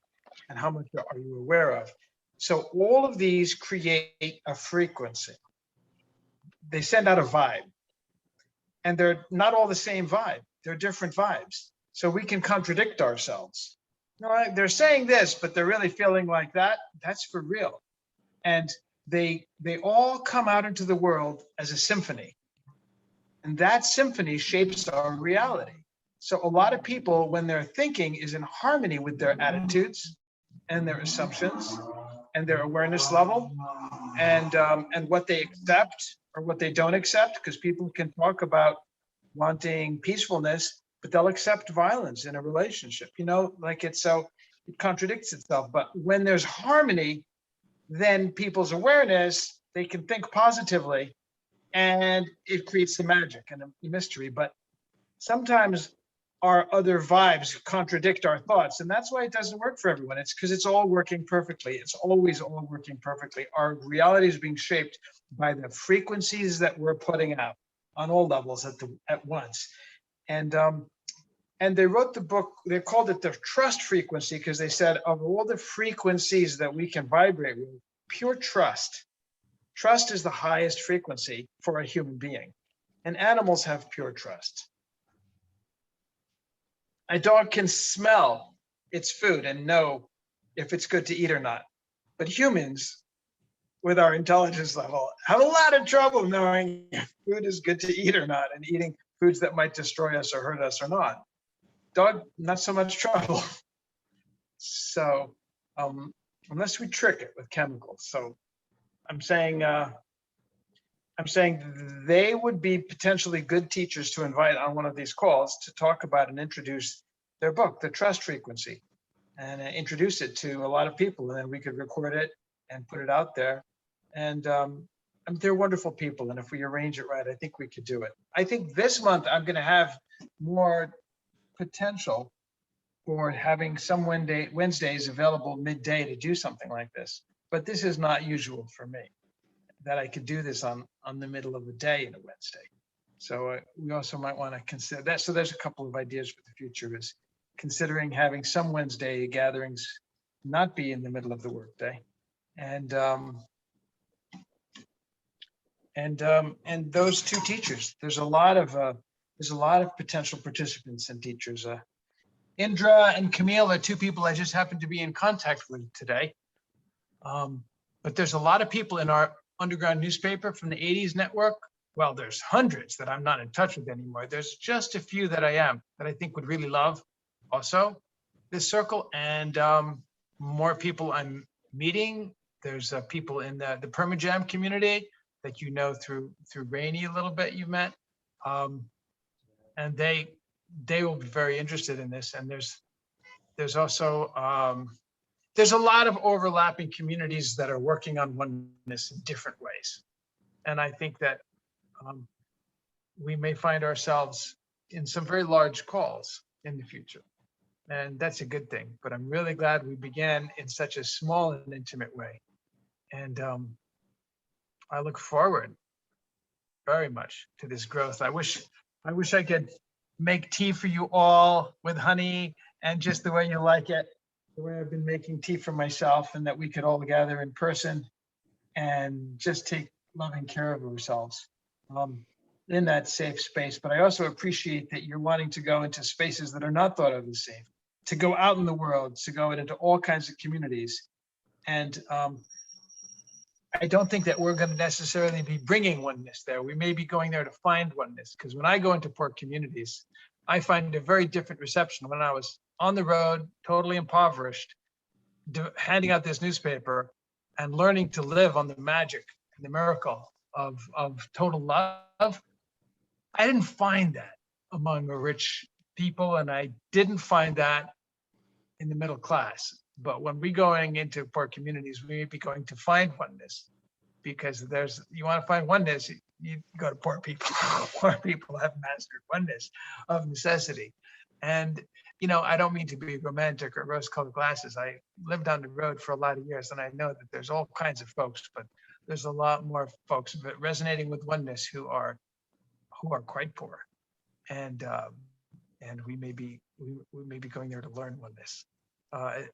and how much are you aware of? So all of these create a frequency. They send out a vibe, and they're not all the same vibe. They're different vibes. So we can contradict ourselves. No, they're saying this, but they're really feeling like that. That's for real. And they all come out into the world as a symphony. And that symphony shapes our reality. So a lot of people, when their thinking is in harmony with their attitudes and their assumptions and their awareness level, and what they accept or what they don't accept, because people can talk about wanting peacefulness, but they'll accept violence in a relationship, you know, like it contradicts itself. But when there's harmony, then people's awareness, they can think positively, and it creates the magic and the mystery. But sometimes our other vibes contradict our thoughts, and that's why it doesn't work for everyone. It's because it's all working perfectly. It's always all working perfectly. Our reality is being shaped by the frequencies that we're putting out on all levels at once. And they wrote the book, they called it the trust frequency, because they said of all the frequencies that we can vibrate with, pure trust is the highest frequency for a human being. And animals have pure trust. A dog can smell its food and know if it's good to eat or not. But humans, with our intelligence level, have a lot of trouble knowing if food is good to eat or not, and eating foods that might destroy us or hurt us or not. Dog, not so much trouble. So unless we trick it with chemicals. So I'm saying, I I'm saying they would be potentially good teachers to invite on one of these calls to talk about and introduce their book, The Trust Frequency, and introduce it to a lot of people. And then we could record it and put it out there. And I mean, they're wonderful people. And if we arrange it right, I think we could do it. I think this month I'm going to have more potential for having some Wednesdays available midday to do something like this. But this is not usual for me, that I could do this on the middle of the day in a Wednesday. So we also might want to consider that. So there's a couple of ideas for the future, is considering having some Wednesday gatherings not be in the middle of the workday. And those two teachers, there's a lot of potential participants and teachers. Indra and Camille are two people I just happened to be in contact with today. But there's a lot of people in our underground newspaper from the 80s network. Well, there's hundreds that I'm not in touch with anymore. There's just a few that I think would really love also this circle, and more people I'm meeting. There's people in the Permajam community that you know through Rainey a little bit, you've met. And they will be very interested in this. And there's also, there's a lot of overlapping communities that are working on oneness in different ways. And I think that we may find ourselves in some very large calls in the future. And that's a good thing. But I'm really glad we began in such a small and intimate way. And I look forward very much to this growth. I wish I could make tea for you all with honey and just the way you like it, the way I've been making tea for myself, and that we could all gather in person and just take loving care of ourselves in that safe space. But I also appreciate that you're wanting to go into spaces that are not thought of as safe, to go out in the world, to go into all kinds of communities. And I don't think that we're going to necessarily be bringing oneness there. We may be going there to find oneness, because when I go into poor communities, I find a very different reception. When I was on the road, totally impoverished, handing out this newspaper and learning to live on the magic and the miracle of total love, I didn't find that among the rich people, and I didn't find that in the middle class. But when we're going into poor communities, we may be going to find oneness, because you want to find oneness, you go to poor people. Poor people have mastered oneness of necessity. And, I don't mean to be romantic or rose-colored glasses. I lived on the road for a lot of years, and I know that there's all kinds of folks, but there's a lot more folks resonating with oneness who are quite poor. And we may be going there to learn oneness.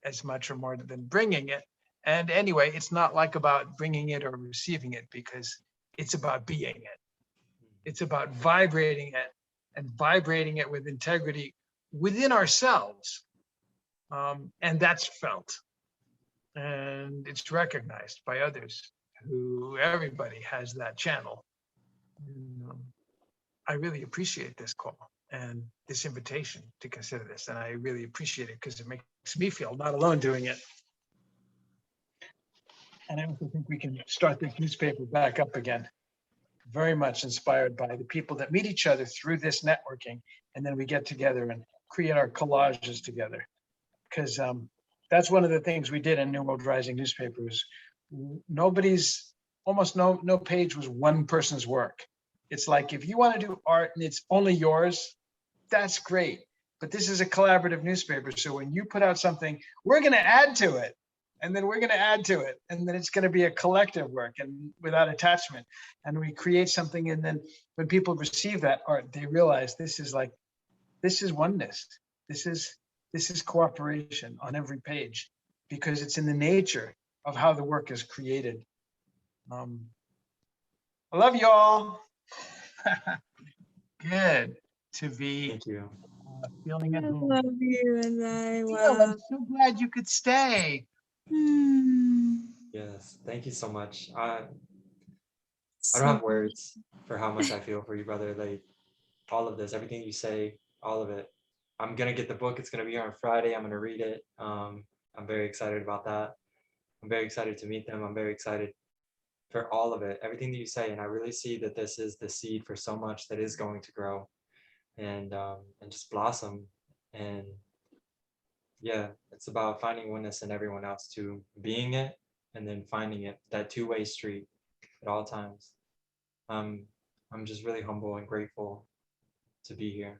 As much or more than bringing it. And anyway, it's not like about bringing it or receiving it, because it's about being it. It's about vibrating it, and vibrating it with integrity within ourselves. And that's felt. And it's recognized by others, everybody has that channel. And, I really appreciate this call and this invitation to consider this. And I really appreciate it, because it makes me feel not alone doing it. And I also think we can start this newspaper back up again. Very much inspired by the people that meet each other through this networking. And then we get together and create our collages together. Because that's one of the things we did in New World Rising newspapers. Almost no page was one person's work. It's like, if you want to do art and it's only yours, that's great. But this is a collaborative newspaper. So when you put out something, we're going to add to it. And then we're going to add to it. And then it's going to be a collective work and without attachment. And we create something. And then when people receive that art, they realize this is oneness. This is cooperation on every page, because it's in the nature of how the work is created. I love y'all. Good to be Thank you. feeling at I home. love you, and I I'm so glad you could stay. Yes, thank you so much. I don't have words for how much I feel for you, brother. Like, all of this, everything you say, all of it. I'm gonna get the book. It's gonna be here on Friday. I'm gonna read it. I'm very excited about that. I'm very excited to meet them. I'm very excited for all of it, everything that you say. And I really see that this is the seed for so much that is going to grow and just blossom. And yeah, it's about finding oneness in everyone else too, being it and then finding it, that two-way street at all times. I'm just really humble and grateful to be here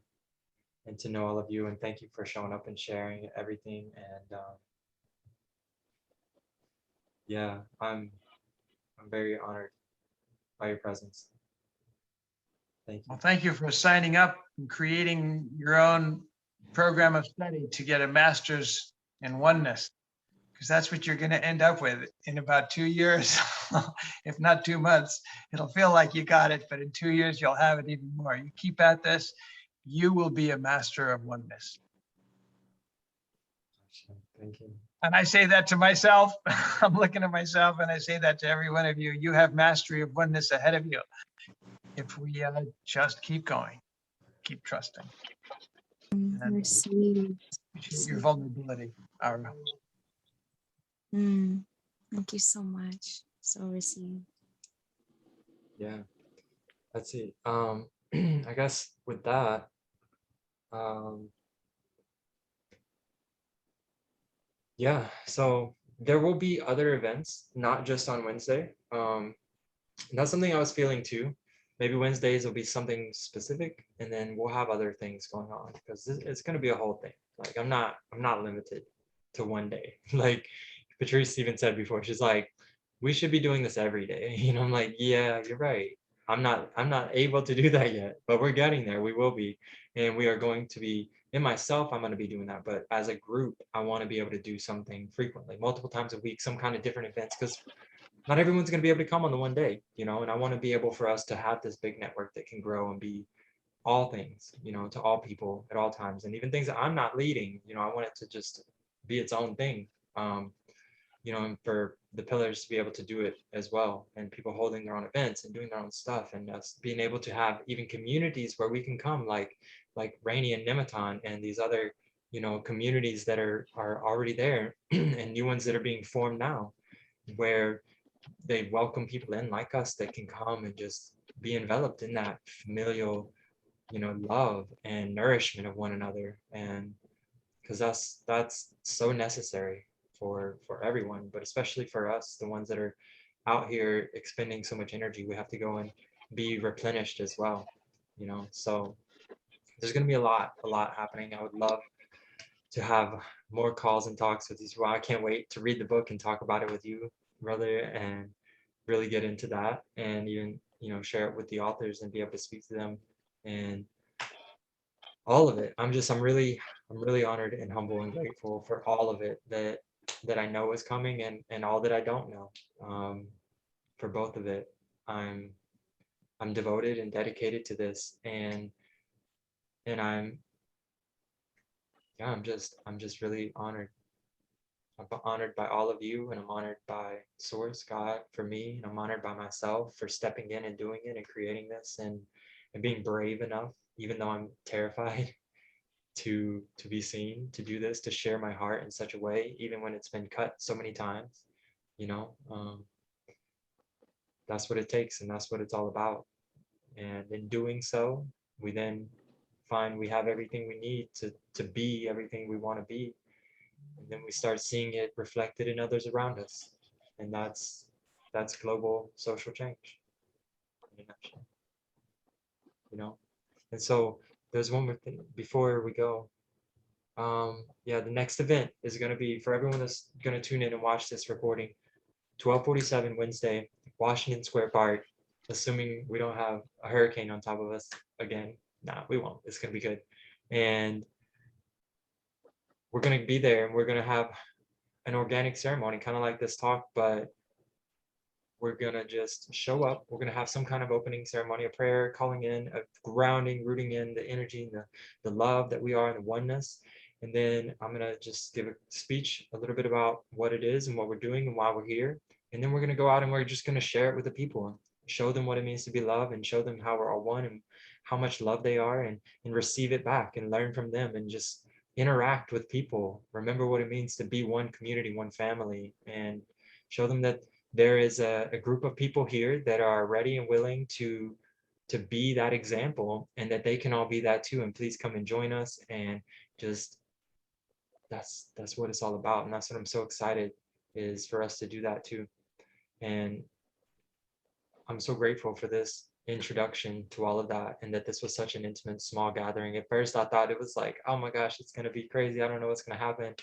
and to know all of you, and thank you for showing up and sharing everything. And yeah, I'm very honored by your presence. Thank you. Well, thank you for signing up and creating your own program of study to get a master's in oneness, because that's what you're going to end up with in about 2 years, if not 2 months. It'll feel like you got it, but in 2 years, you'll have it even more. You keep at this, you will be a master of oneness. Thank you. And I say that to myself. I'm looking at myself and I say that to every one of you. You have mastery of oneness ahead of you. If we just keep going, keep trusting. And Receive. appreciate your vulnerability, Ara. Thank you so much. So receive. Yeah, let's see. I guess with that, yeah, so there will be other events, not just on Wednesday. That's something I was feeling too. Maybe Wednesdays will be something specific, and then we'll have other things going on, because it's going to be a whole thing. Like I'm not limited to one day. Like Patrice even said before, she's like, we should be doing this every day. You know, I'm like, yeah, you're right. I'm not able to do that yet, but we're getting there. We will be, and we are going to be. In myself, I'm going to be doing that, but as a group, I want to be able to do something frequently, multiple times a week, some kind of different events, because not everyone's going to be able to come on the one day, you know, and I want to be able for us to have this big network that can grow and be all things, you know, to all people at all times. And even things that I'm not leading, you know, I want it to just be its own thing, you know, and for the pillars to be able to do it as well, and people holding their own events and doing their own stuff, and us being able to have even communities where we can come, like Rainy and Nematon and these other, you know, communities that are already there and new ones that are being formed now, where they welcome people in like us that can come and just be enveloped in that familial, you know, love and nourishment of one another. And because that's so necessary for everyone, but especially for us, the ones that are out here expending so much energy. We have to go and be replenished as well, you know. So there's going to be a lot happening. I would love to have more calls and talks with these. Well, I can't wait to read the book and talk about it with you, brother, and really get into that, and even, you know, share it with the authors and be able to speak to them and all of it. I'm really honored and humble and grateful for all of it that I know is coming, and all that I don't know. For both of it, I'm devoted and dedicated to this, and I'm just really honored. I'm honored by all of you, and I'm honored by Source, God, for me, and I'm honored by myself for stepping in and doing it and creating this, and being brave enough, even though I'm terrified, to be seen, to do this, to share my heart in such a way, even when it's been cut so many times, you know. That's what it takes, and that's what it's all about. And in doing so, we then find we have everything we need to be everything we want to be. And then we start seeing it reflected in others around us. And that's global social change in a nutshell, you know. And so there's one more thing before we go. Yeah, the next event is going to be, for everyone that's going to tune in and watch this recording, 12:47 Wednesday, Washington Square Park, assuming we don't have a hurricane on top of us again. Nah, we won't. It's going to be good. And we're going to be there, and we're going to have an organic ceremony, kind of like this talk, but we're going to just show up. We're going to have some kind of opening ceremony, a prayer, calling in, a grounding, rooting in the energy and the love that we are in the oneness. And then I'm going to just give a speech, a little bit about what it is and what we're doing and why we're here. And then we're going to go out and we're just going to share it with the people and show them what it means to be love, and show them how we're all one and how much love they are, and receive it back and learn from them, and just interact with people. Remember what it means to be one community, one family, and show them that there is a group of people here that are ready and willing to be that example, and that they can all be that too. And please come and join us. And just that's what it's all about. And that's what I'm so excited, is for us to do that too. And I'm so grateful for this introduction to all of that, and that this was such an intimate, small gathering. At first, I thought it was like, oh my gosh, it's gonna be crazy. I don't know what's gonna happen.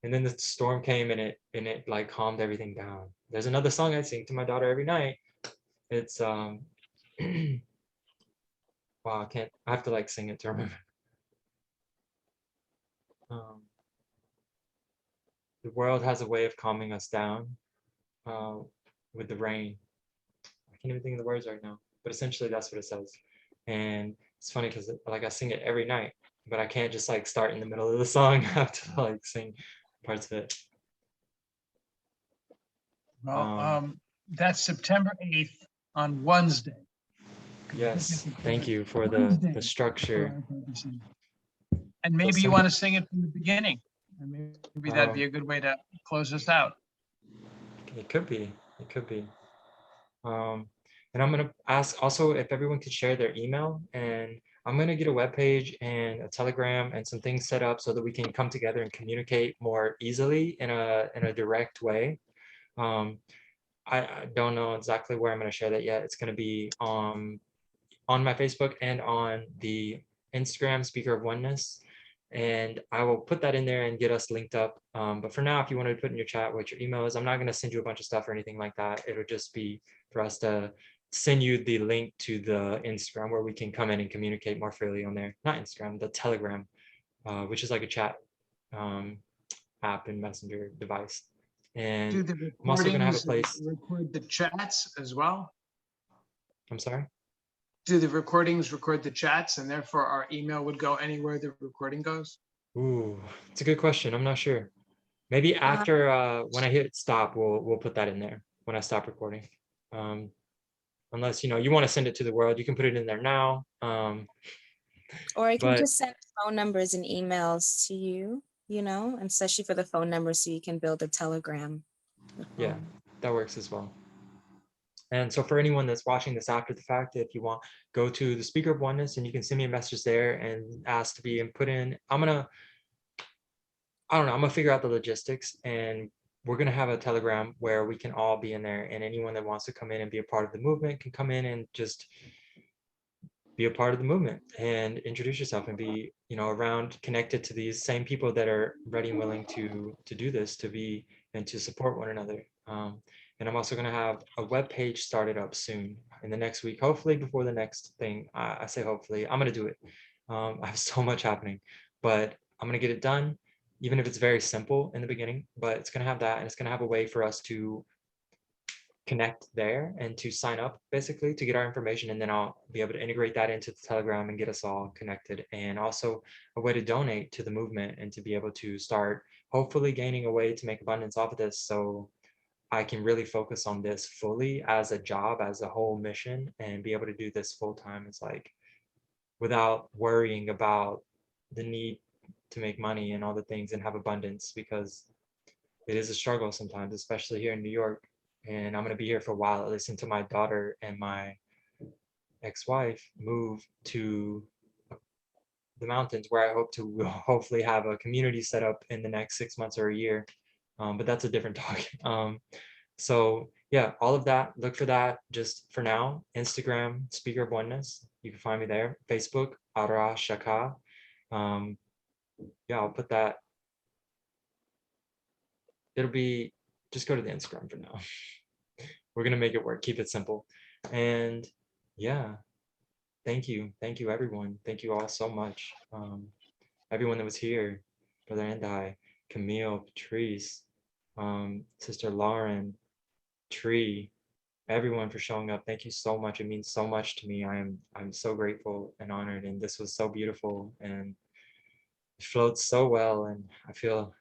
And then the storm came, and it like calmed everything down. There's another song I sing to my daughter every night. It's wow, I have to like sing it to remember. The world has a way of calming us down with the rain. I can't even think of the words right now, but essentially that's what it says. And it's funny because like I sing it every night, but I can't just like start in the middle of the song. I have to like sing parts of it. Well, that's September 8th on Wednesday. Yes, thank you for the Wednesday, structure. for our purposes. And maybe you want to sing it from the beginning. And maybe that'd be a good way to close us out. It could be. It could be. And I'm gonna ask also if everyone could share their email, and I'm gonna get a webpage and a Telegram and some things set up so that we can come together and communicate more easily in a direct way. I don't know exactly where I'm gonna share that yet. It's gonna be on my Facebook and on the Instagram, Speaker of Oneness. And I will put that in there and get us linked up. But for now, if you wanted to put in your chat what your email is, I'm not going to send you a bunch of stuff or anything like that. It'll just be for us to send you the link to the Instagram where we can come in and communicate more freely on there. Not Instagram, the Telegram, which is like a chat app and messenger device. And Do the I'm also going to have a recordings place. record the chats as well? I'm sorry? Do the recordings record the chats, and therefore our email would go anywhere the recording goes? Ooh, it's a good question. I'm not sure. Maybe after when I hit stop, we'll put that in there when I stop recording. Unless you want to send it to the world, you can put it in there now. Or I can But just send phone numbers and emails to you, and especially for the phone number so you can build a Telegram. yeah, that works as well. And so for anyone that's watching this after the fact, if you want, go to the Speaker of Oneness and you can send me a message there and ask to be put in. I don't know, I'm gonna figure out the logistics, and we're gonna have a Telegram where we can all be in there, and anyone that wants to come in and be a part of the movement can come in and just be a part of the movement and introduce yourself and be, around, connected to these same people that are ready and willing to do this, to be and to support one another. And I'm also going to have a web page started up soon in the next week, hopefully before the next thing. I say hopefully, I'm going to do it. I have so much happening, but I'm going to get it done, even if it's very simple in the beginning. But it's going to have that, and it's going to have a way for us to connect there and to sign up, basically to get our information, and then I'll be able to integrate that into the Telegram and get us all connected, and also a way to donate to the movement and to be able to start hopefully gaining a way to make abundance off of this, so I can really focus on this fully as a job, as a whole mission, and be able to do this full time. It's like without worrying about the need to make money and all the things and have abundance, because it is a struggle sometimes, especially here in New York. And I'm going to be here for a while, at least until my daughter and my ex-wife move to the mountains, where I hope to hopefully have a community set up in the next 6 months or a year. But that's a different talk. So yeah, all of that, look for that. Just for now, Instagram, Speaker of Oneness. You can find me there. Facebook, Ara Shaka. Yeah, I'll put that. It'll be, just go to the Instagram for now. We're going to make it work. Keep it simple. And yeah, thank you everyone. Thank you all so much. Everyone that was here, Brother Andai, Camille, Patrice, Sister Lauren, Tree, everyone for showing up. Thank you so much. It means so much to me. I'm so grateful and honored, and this was so beautiful, and it flowed so well, and I feel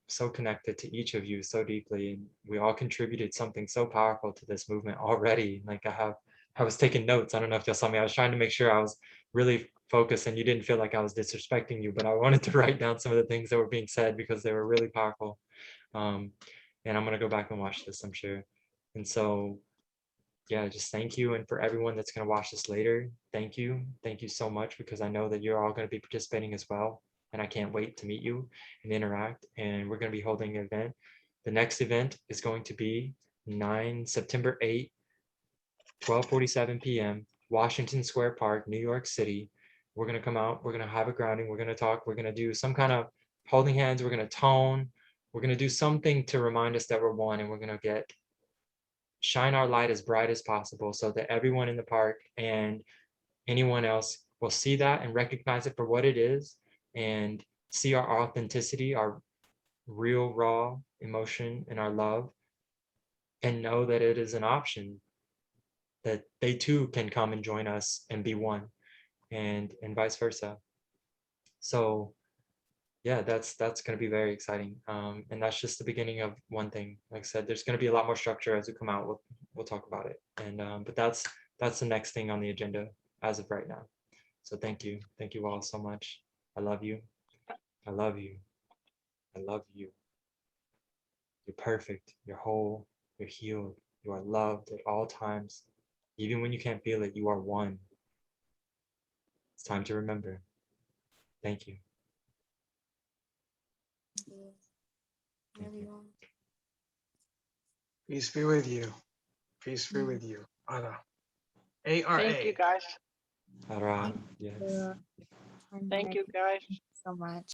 so connected to each of you so deeply, and we all contributed something so powerful to this movement already. Like I was taking notes. I don't know if y'all saw me. I was trying to make sure I was really focused and you didn't feel like I was disrespecting you, but I wanted to write down some of the things that were being said because they were really powerful. And I'm gonna go back and watch this, I'm sure. And so, yeah, just thank you. And for everyone that's going to watch this later, thank you. Thank you so much, because I know that you're all going to be participating as well. And I can't wait to meet you and interact. And we're going to be holding an event. The next event is going to be September 8, 12:47 p.m., Washington Square Park, New York City. We're going to come out. We're going to have a grounding. We're going to talk. We're going to do some kind of holding hands. We're going to tone. We're going to do something to remind us that we're one, and we're going to shine our light as bright as possible so that everyone in the park and anyone else will see that and recognize it for what it is, and see our authenticity, our real raw emotion and our love, and know that it is an option, that they too can come and join us and be one, and vice versa. So yeah, that's going to be very exciting. And that's just the beginning of one thing. Like I said, there's going to be a lot more structure as we come out. We'll talk about it. And but that's the next thing on the agenda as of right now. So thank you all so much. I love you. I love you. I love you. You're perfect. You're whole. You're healed. You are loved at all times. Even when you can't feel it, you are one. It's time to remember. Thank you. Everyone. Peace be with you. Peace be with you. Ara. A-R-A. Thank you, guys. Ara, yes. Yeah. Thank you, guys. So much.